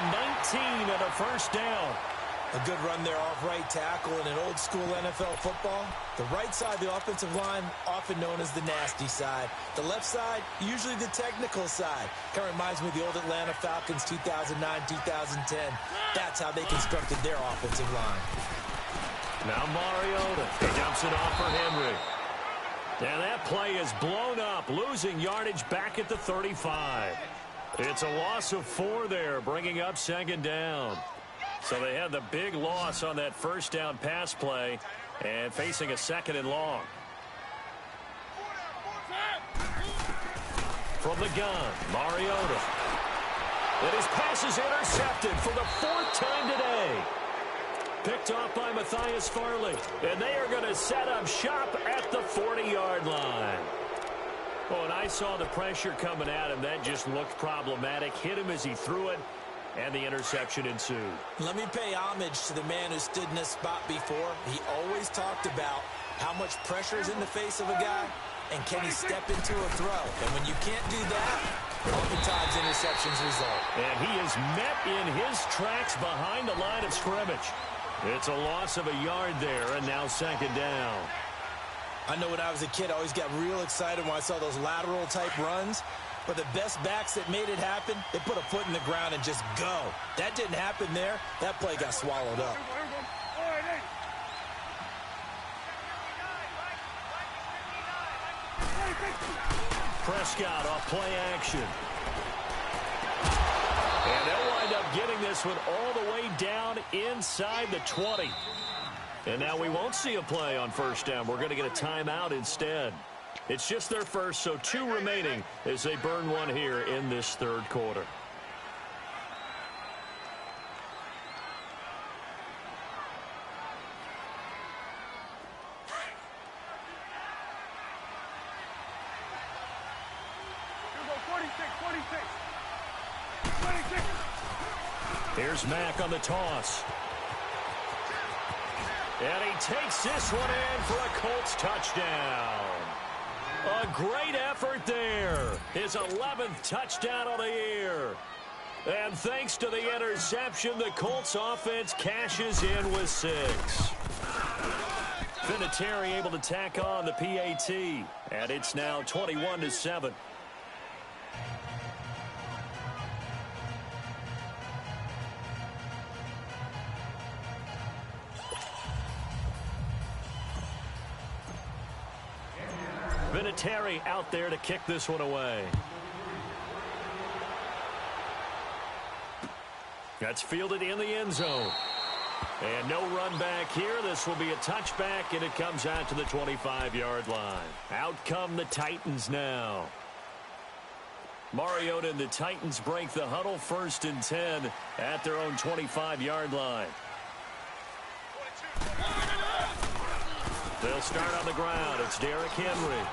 19 and a first down. A good run there off right tackle in an old school NFL football. The right side of the offensive line, often known as the nasty side. The left side, usually the technical side. Kind of reminds me of the old Atlanta Falcons 2009, 2010. That's how they constructed their offensive line. Now Mariota. He dumps it off for Henry. And that play is blown up, losing yardage back at the 35. It's a loss of 4 there, bringing up 2nd down. So they had the big loss on that first down pass play and facing a 2nd and long. From the gun, Mariota. And his pass is intercepted for the 4th time today. Picked off by Matthias Farley. And they are going to set up shop at the 40-yard line. Oh, and I saw the pressure coming at him. That just looked problematic. Hit him as he threw it, and the interception ensued. Let me pay homage to the man who stood in this spot before. He always talked about how much pressure is in the face of a guy, and can he step into a throw. And when you can't do that, oftentimes interceptions result. And he is met in his tracks behind the line of scrimmage. It's a loss of a yard there, and now 2nd down. I know when I was a kid, I always got real excited when I saw those lateral-type runs. But the best backs that made it happen, they put a foot in the ground and just go. That didn't happen there. That play got swallowed up. Prescott off play action. And they'll wind up getting this one all the way down inside the 20. And now we won't see a play on first down. We're going to get a timeout instead. It's just their first, so 2 remaining as they burn one here in this 3rd quarter. Here's Mack on the toss. And he takes this one in for a Colts touchdown. A great effort there. His 11th touchdown of the year. And thanks to the interception, the Colts offense cashes in with 6. Vinatieri able to tack on the PAT. And it's now 21-7. Vinatieri out there to kick this one away. That's fielded in the end zone. And no run back here. This will be a touchback, and it comes out to the 25-yard line. Out come the Titans now. Mariota and the Titans break the huddle, 1st and 10 at their own 25-yard line. They'll start on the ground. It's Derrick Henry.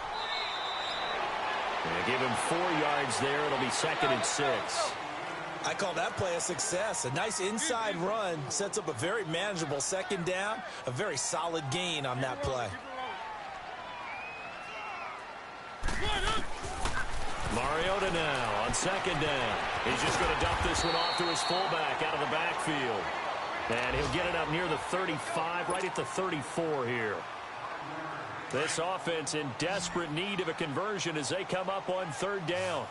And give him 4 yards there. It'll be 2nd and 6. I call that play a success. A nice inside run sets up a very manageable 2nd down. A very solid gain on that play. Mariota now on 2nd down. He's just going to dump this one off to his fullback out of the backfield. And he'll get it up near the 35, right at the 34 here. This offense in desperate need of a conversion as they come up on 3rd down.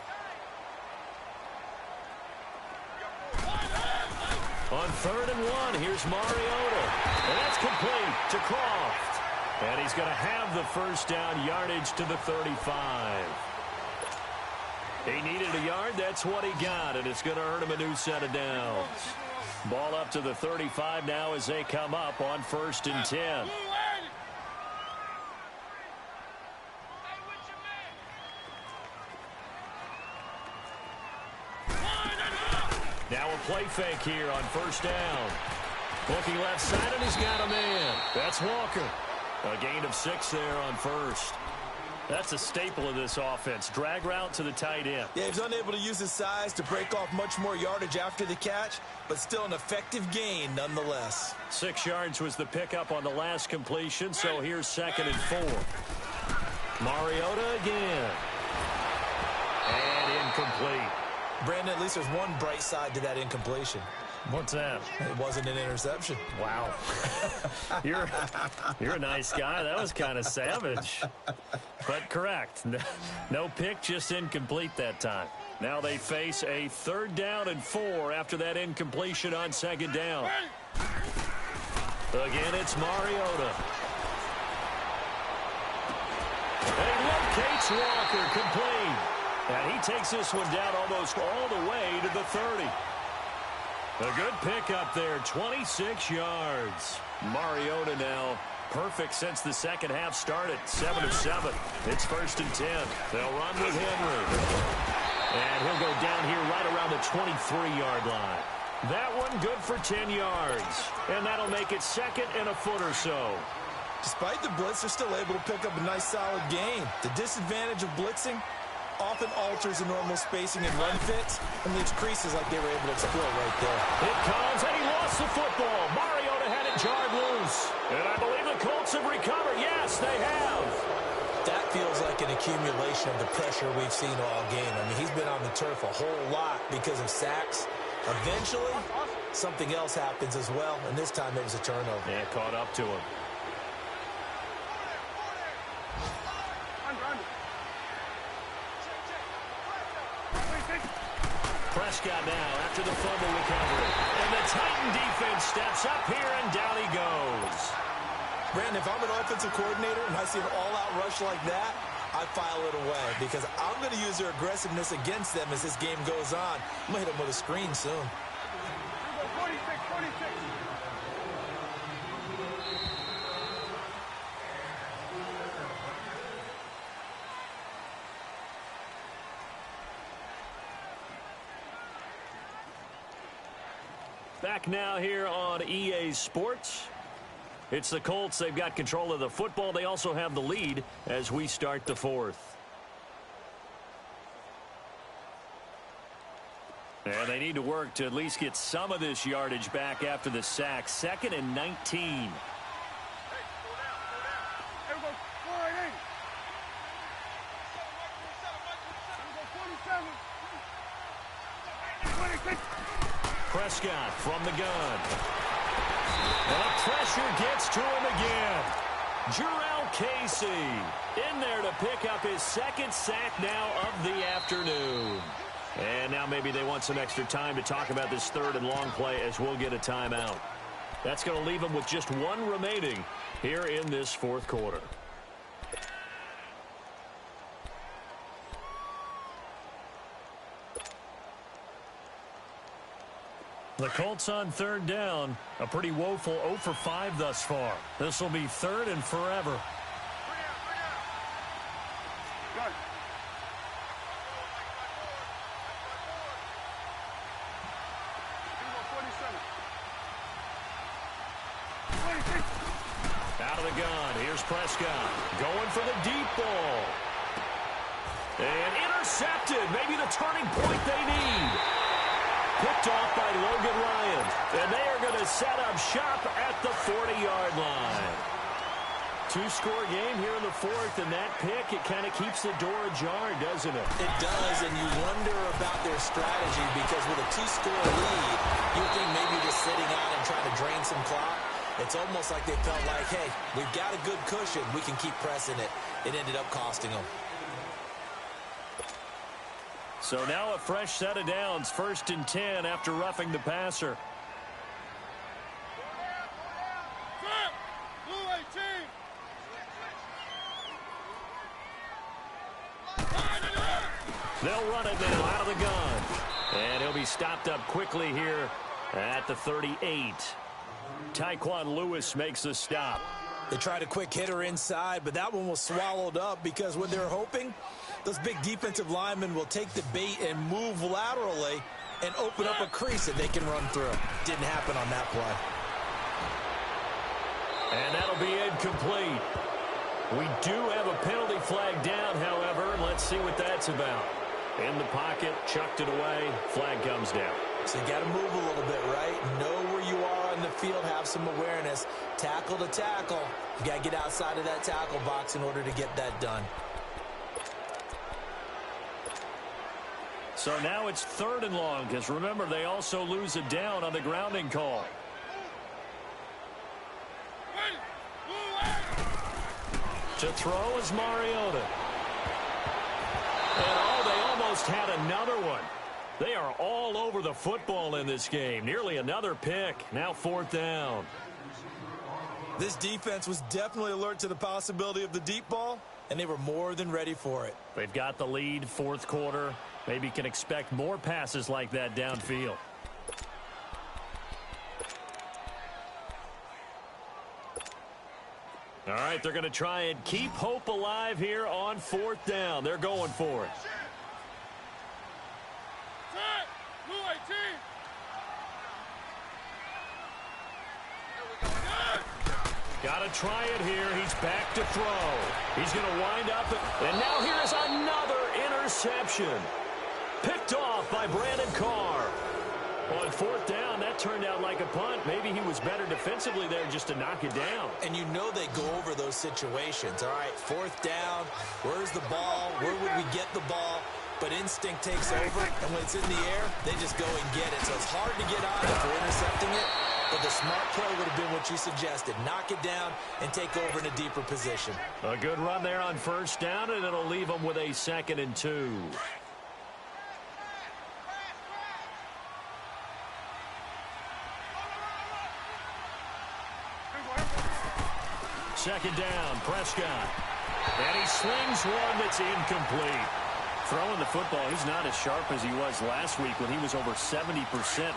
On 3rd and 1, here's Mariota. And that's complete to Croft. And he's going to have the 1st down, yardage to the 35. He needed a yard. That's what he got, and it's going to earn him a new set of downs. Ball up to the 35 now as they come up on 1st and 10. Now a play fake here on 1st down. Looking left side, and he's got a man. That's Walker. A gain of 6 there on 1st. That's a staple of this offense. Drag route to the tight end. Yeah, he's unable to use his size to break off much more yardage after the catch, but still an effective gain nonetheless. 6 yards was the pickup on the last completion, so here's 2nd and 4. Mariota again. And incomplete. Brandon, at least there's one bright side to that incompletion. What's that? It wasn't an interception. Wow. You're a nice guy. That was kind of savage. But correct. No pick, just incomplete that time. Now they face a 3rd down and 4 after that incompletion on 2nd down. Again, it's Mariota. And he locates Walker, complete. And he takes this one down almost all the way to the 30. A good pickup there, 26 yards. Mariota now perfect since the 2nd half started, 7 of 7. It's 1st and 10. They'll run with Henry. And he'll go down here right around the 23-yard line. That one good for 10 yards. And that'll make it 2nd and a foot or so. Despite the blitz, they're still able to pick up a nice solid gain. The disadvantage of blitzing often alters the normal spacing and run fits and leaves creases like they were able to exploit right there. It comes, and he lost the football. Mariota had it jarred loose. And I believe the Colts have recovered. Yes, they have. That feels like an accumulation of the pressure we've seen all game. I mean, he's been on the turf a whole lot because of sacks. Eventually, something else happens as well, and this time it was a turnover. Yeah, caught up to him. Prescott now after the fumble recovery. And the Titan defense steps up here, and down he goes. Brandon, if I'm an offensive coordinator and I see an all-out rush like that, I file it away because I'm going to use their aggressiveness against them as this game goes on. I'm going to hit them with a screen soon. 46, 46. Back now here on EA Sports. It's the Colts. They've got control of the football. They also have the lead as we start the 4th. And they need to work to at least get some of this yardage back after the sack. 2nd and 19. Prescott from the gun. And the pressure gets to him again. Jurrell Casey in there to pick up his second sack now of the afternoon. And now maybe they want some extra time to talk about this third and long play as we'll get a timeout. That's going to leave them with just one remaining here in this fourth quarter. The Colts on third down. A pretty woeful 0 for 5 thus far. This will be third and forever. Out of the gun. Here's Prescott. Going for the deep ball. And intercepted. Maybe the turning point they need. Picked off by Logan Ryan. And they are going to set up shop at the 40-yard line. Two-score game here in the fourth, and that pick, it kind of keeps the door ajar, doesn't it? It does, and you wonder about their strategy because with a two-score lead, you think maybe just sitting out and trying to drain some clock. It's almost like they felt like, hey, we've got a good cushion. We can keep pressing it. It ended up costing them. So now a fresh set of downs, 1st and 10 after roughing the passer. They'll run it now out of the gun. And he'll be stopped up quickly here at the 38. Tyquan Lewis makes the stop. They tried a quick hitter inside, but that one was swallowed up because what they're hoping, those big defensive linemen will take the bait and move laterally and open up a crease that they can run through. Didn't happen on that play. And that'll be incomplete. We do have a penalty flag down, however, and let's see what that's about. In the pocket, chucked it away, flag comes down. So you got to move a little bit, right? Know where you are on the field, have some awareness. Tackle to tackle. You got to get outside of that tackle box in order to get that done. So now it's 3rd and long, because remember, they also lose a down on the grounding call. To throw is Mariota. And they almost had another one. They are all over the football in this game. Nearly another pick. Now 4th down. This defense was definitely alert to the possibility of the deep ball, and they were more than ready for it. They've got the lead, 4th quarter. Maybe can expect more passes like that downfield. All right, they're going to try and keep hope alive here on 4th down. They're going for it. Got to try it here. He's back to throw. He's going to wind up. And now here's another interception. Picked off by Brandon Carr. On 4th down, that turned out like a punt. Maybe he was better defensively there just to knock it down. And you know they go over those situations. All right, 4th down. Where's the ball? Where would we get the ball? But instinct takes over, and when it's in the air, they just go and get it. So it's hard to get on it for intercepting it, but the smart play would have been what you suggested. Knock it down and take over in a deeper position. A good run there on 1st down, and it'll leave them with a 2nd and 2. Second down, Prescott. And he slings one that's incomplete. Throwing the football, he's not as sharp as he was last week when he was over 70%.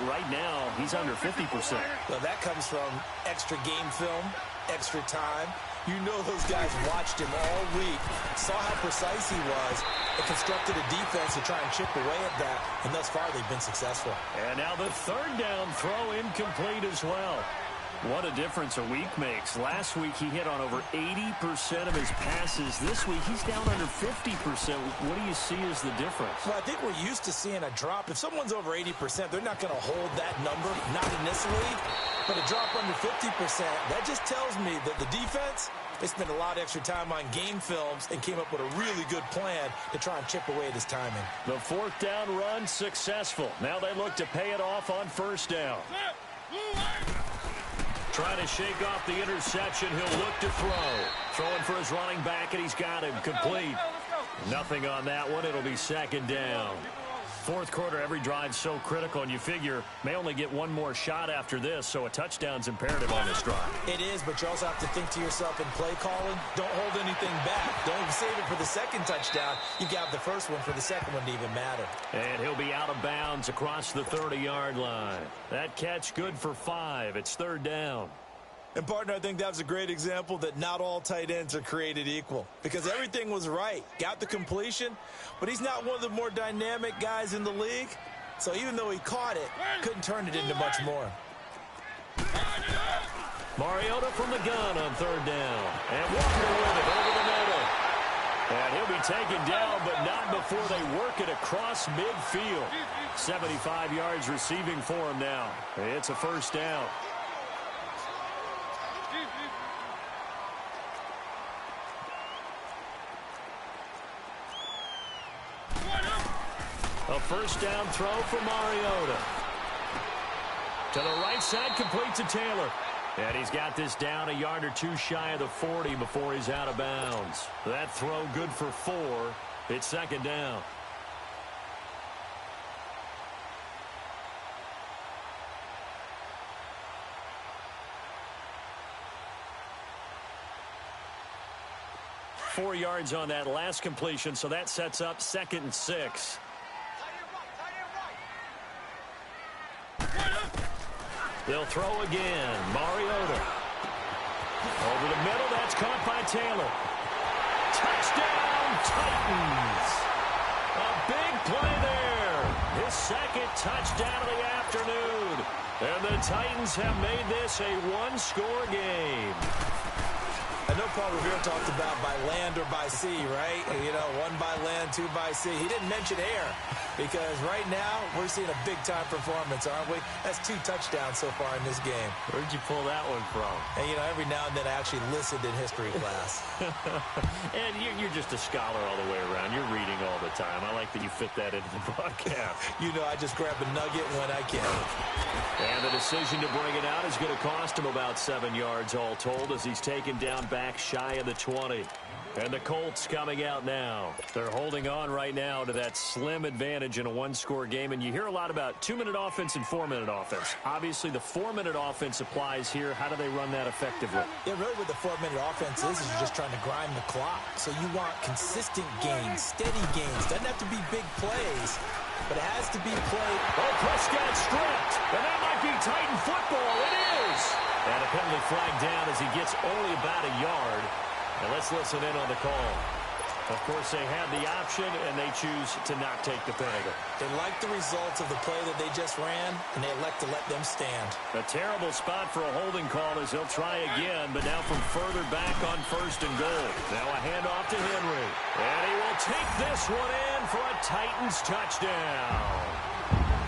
Right now, he's under 50%. Well, that comes from extra game film, extra time. You know those guys watched him all week, saw how precise he was, and constructed a defense to try and chip away at that. And thus far, they've been successful. And now the 3rd down throw incomplete as well. What a difference a week makes. Last week, he hit on over 80% of his passes. This week, he's down under 50%. What do you see as the difference? Well, I think we're used to seeing a drop. If someone's over 80%, they're not going to hold that number, not in this league. But a drop under 50%, that just tells me that the defense They spent a lot of extra time on game films and came up with a really good plan to try and chip away at his timing. The fourth down run successful. Now they look to pay it off on first down. Trying to shake off the interception. He'll look to throw. Throwing for his running back, and he's got him complete. Nothing on that one. It'll be second down. Fourth quarter, every drive's so critical, and you figure may only get one more shot after this, so a touchdown's imperative on this drive. It is, but you also have to think to yourself in play calling, don't hold anything back. Don't save it for the second touchdown. You got the first one for the second one to even matter. And he'll be out of bounds across the 30-yard line. That catch good for 5. It's third down. And, partner, I think that was a great example that not all tight ends are created equal because everything was right. Got the completion, but he's not one of the more dynamic guys in the league. So even though he caught it, couldn't turn it into much more. Mariota from the gun on third down. And Walker with it over the middle. And he'll be taken down, but not before they work it across midfield. 75 yards receiving for him now. It's a first down. A first down throw for Mariota. To the right side, complete to Taylor. And he's got this down a yard or two shy of the 40 before he's out of bounds. That throw good for 4. It's second down. Four yards on that last completion, so that sets up 2nd and 6. They'll throw again. Mariota. Over the middle. That's caught by Taylor. Touchdown, Titans. A big play there. His second touchdown of the afternoon. And the Titans have made this a one-score game. I know Paul Revere talked about by land or by sea, right? You know, 1 by land, 2 by sea. He didn't mention air because right now we're seeing a big-time performance, aren't we? That's 2 touchdowns so far in this game. Where'd you pull that one from? And, you know, every now and then I actually listened in history class. And you're just a scholar all the way around. You're reading all the time. I like that you fit that into the broadcast. You know, I just grab a nugget when I can. And the decision to bring it out is going to cost him about 7 yards all told as he's taken down back shy of the 20. And the Colts coming out now. They're holding on right now to that slim advantage in a one-score game. And you hear a lot about 2-minute offense and 4-minute offense. Obviously, the 4-minute offense applies here. How do they run that effectively? Yeah, really what the 4-minute offense is you're just trying to grind the clock. So you want consistent gains, steady gains. Doesn't have to be big plays, but it has to be played. Oh, Prescott stripped. And that might be Titan football. It is. And a penalty flag down as he gets only about a yard. And let's listen in on the call. Of course, they have the option, and they choose to not take the penalty. They like the results of the play that they just ran, and they elect to let them stand. A terrible spot for a holding call as he'll try again, but now from further back on 1st and goal. Now a handoff to Henry. And he will take this one in for a Titans touchdown.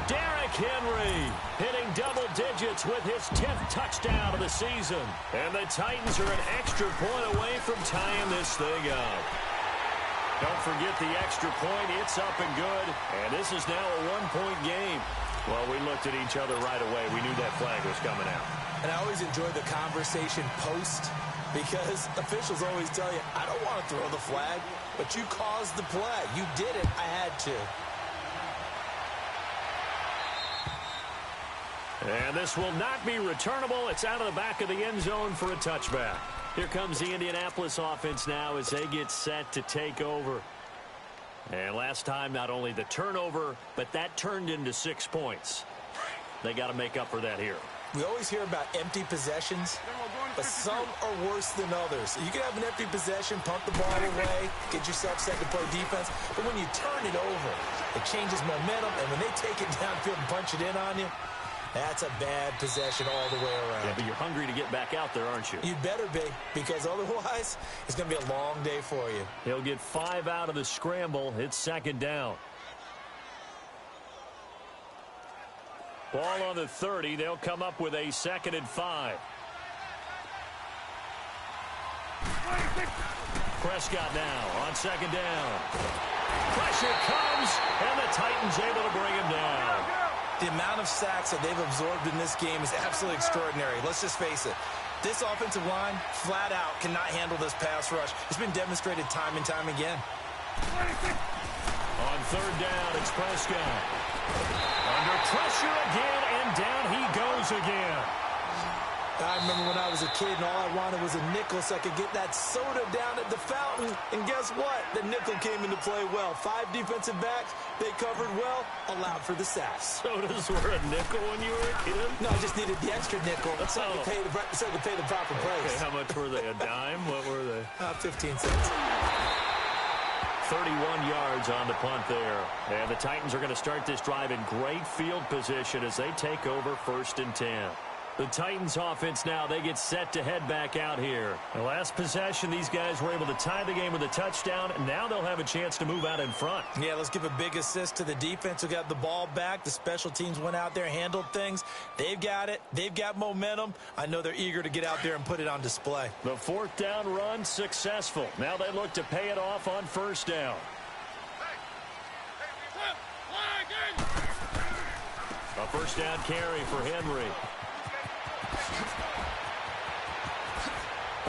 Derrick Henry hitting double digits with his 10th touchdown of the season. And the Titans are an extra point away from tying this thing up. Don't forget the extra point. It's up and good. And this is now a one-point game. Well, we looked at each other right away. We knew that flag was coming out. And I always enjoy the conversation post because officials always tell you, I don't want to throw the flag, but you caused the play. You did it. I had to. And this will not be returnable. It's out of the back of the end zone for a touchback. Here comes the Indianapolis offense now as they get set to take over. And last time, not only the turnover, but that turned into 6 points. They got to make up for that here. We always hear about empty possessions, but some are worse than others. You can have an empty possession, pump the ball away, get yourself set to play defense, but when you turn it over, it changes momentum, and when they take it downfield and punch it in on you, that's a bad possession all the way around. Yeah, but you're hungry to get back out there, aren't you? You better be, because otherwise, it's going to be a long day for you. He'll get 5 out of the scramble. It's second down. Ball on the 30. They'll come up with a 2nd and 5. Prescott now on second down. Pressure comes, and the Titans able to bring him down. The amount of sacks that they've absorbed in this game is absolutely extraordinary. Let's just face it. This offensive line, flat out, cannot handle this pass rush. It's been demonstrated time and time again. On third down, it's Prescott. Under pressure again, and down he goes again. I remember when I was a kid and all I wanted was a nickel so I could get that soda down at the fountain. And guess what? The nickel came into play well. 5 defensive backs, they covered well, allowed for the sacks. Sodas were a nickel when you were a kid? No, I just needed the extra nickel so I could pay the proper price. Okay, how much were they? A dime? What were they? 15 cents. 31 yards on the punt there. And the Titans are going to start this drive in great field position as they take over 1st and 10. The Titans offense now, they get set to head back out here. The last possession, these guys were able to tie the game with a touchdown. Now they'll have a chance to move out in front. Yeah, let's give a big assist to the defense who got the ball back. The special teams went out there, handled things. They've got it. They've got momentum. I know they're eager to get out there and put it on display. The 4th down run successful. Now they look to pay it off on 1st down. A 1st down carry for Henry.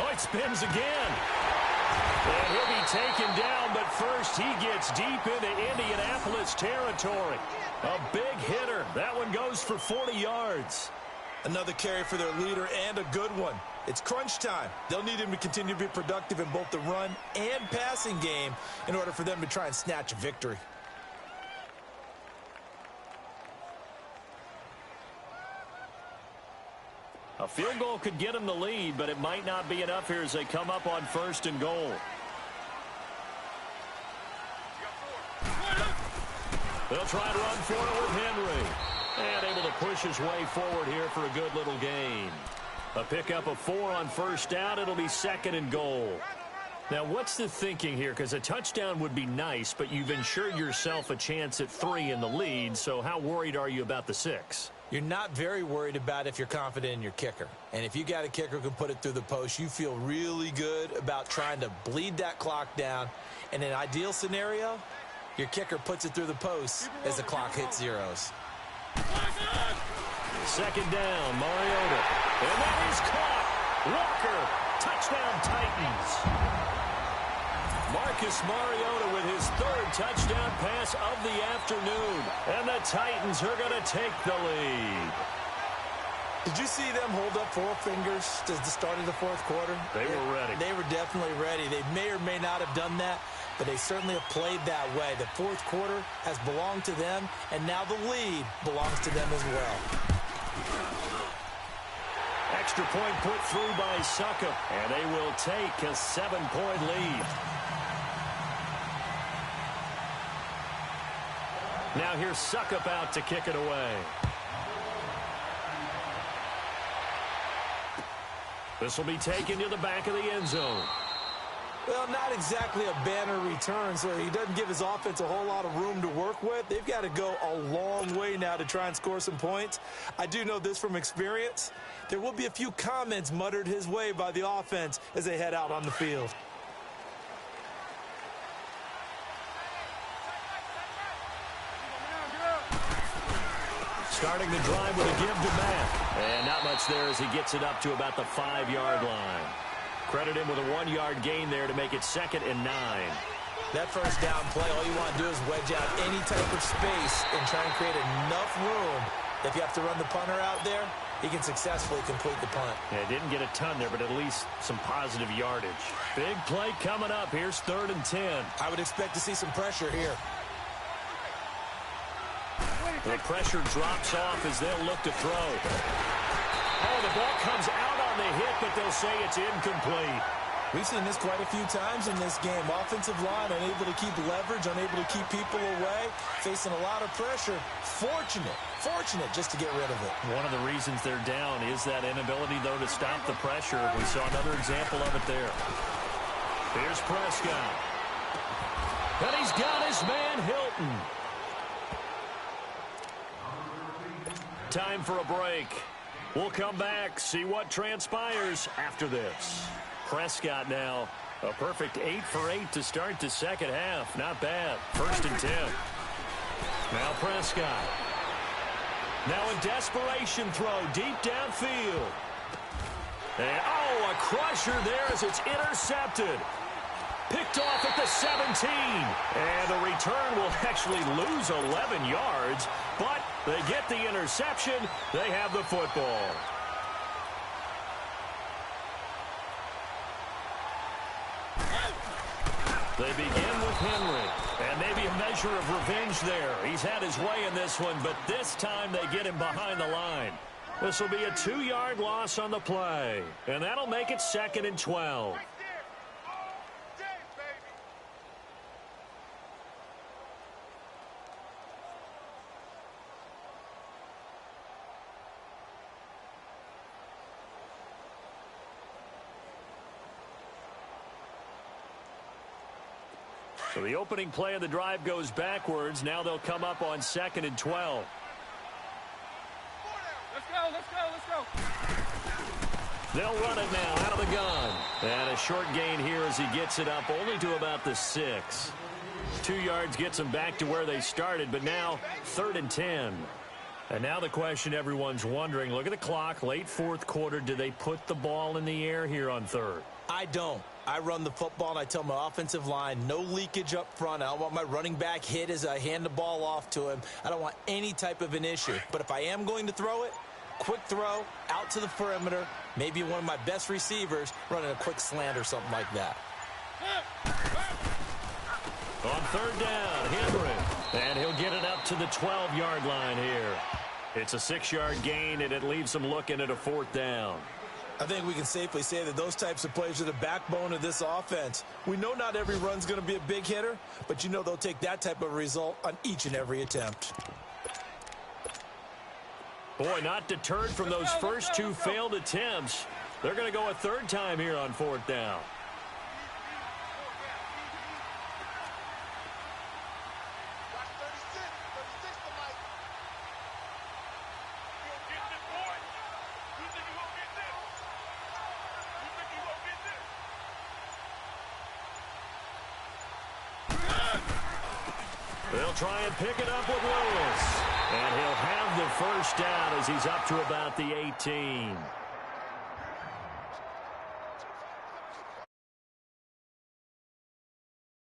Oh, it spins again. And he'll be taken down, but first he gets deep into Indianapolis territory. A big hitter. That one goes for 40 yards. Another carry for their leader and a good one. It's crunch time. They'll need him to continue to be productive in both the run and passing game in order for them to try and snatch a victory. A field goal could get them the lead, but it might not be enough here as they come up on 1st and goal. They'll try to run for it with Henry. And able to push his way forward here for a good little gain. A pickup of 4 on 1st down. It'll be 2nd and goal. Now, what's the thinking here? Because a touchdown would be nice, but you've ensured yourself a chance at 3 in the lead, so how worried are you about the 6? You're not very worried about if you're confident in your kicker. And if you got a kicker who can put it through the post, you feel really good about trying to bleed that clock down. In an ideal scenario, your kicker puts it through the post as the clock hits zeros. 2nd down, Mariota. And that is caught. Walker, touchdown Titans. Marcus Mariota with his 3rd touchdown pass of the afternoon. And the Titans are going to take the lead. Did you see them hold up 4 fingers to the start of the 4th quarter? They were ready. They were definitely ready. They may or may not have done that, but they certainly have played that way. The 4th quarter has belonged to them, and now the lead belongs to them as well. Extra point put through by Succop, and they will take a 7-point lead. Now here's Succop out to kick it away. This will be taken to the back of the end zone. Well, not exactly a banner return, so he doesn't give his offense a whole lot of room to work with. They've got to go a long way now to try and score some points. I do know this from experience. There will be a few comments muttered his way by the offense as they head out on the field. Starting the drive with a give to Matt. And not much there as he gets it up to about the 5-yard line. Credit him with a 1-yard gain there to make it 2nd and 9. That 1st down play, all you want to do is wedge out any type of space and try and create enough room. If you have to run the punter out there, he can successfully complete the punt. Yeah, didn't get a ton there, but at least some positive yardage. Big play coming up. Here's 3rd and 10. I would expect to see some pressure here. The pressure drops off as they'll look to throw. Oh, the ball comes out on the hit, but they'll say it's incomplete. We've seen this quite a few times in this game. Offensive line unable to keep leverage, unable to keep people away, facing a lot of pressure. Fortunate just to get rid of it. One of the reasons they're down is that inability, though, to stop the pressure. We saw another example of it there. Here's Prescott. And he's got his man, Hilton. Time for a break. We'll come back, see what transpires after this. Prescott now, a perfect 8 for 8 to start the second half. Not bad. 1st and 10. Now Prescott. Now a desperation throw deep downfield. And, oh, a crusher there as it's intercepted. Picked off at the 17. And the return will actually lose 11 yards, but they get the interception. They have the football. They begin with Henry. And maybe a measure of revenge there. He's had his way in this one, but this time they get him behind the line. This will be a 2-yard loss on the play. And that'll make it 2nd and 12. So the opening play of the drive goes backwards. Now they'll come up on 2nd and 12. Let's go. They'll run it now out of the gun. And a short gain here as he gets it up only to about the 6. 2 yards gets them back to where they started, but now 3rd and 10. And now the question everyone's wondering, look at the clock, late 4th quarter, do they put the ball in the air here on 3rd? I don't. I run the football, and I tell my offensive line, no leakage up front. I don't want my running back hit as I hand the ball off to him. I don't want any type of an issue. But if I am going to throw it, quick throw, out to the perimeter, maybe one of my best receivers running a quick slant or something like that. On 3rd down, Henry. And he'll get it up to the 12-yard line here. It's a 6-yard gain, and it leaves them looking at a 4th down. I think we can safely say that those types of plays are the backbone of this offense. We know not every run's going to be a big hitter, but you know they'll take that type of result on each and every attempt. Boy, not deterred from those first 2 failed attempts. They're going to go a 3rd time here on 4th down. They'll try and pick it up with Lewis. And he'll have the 1st down as he's up to about the 18.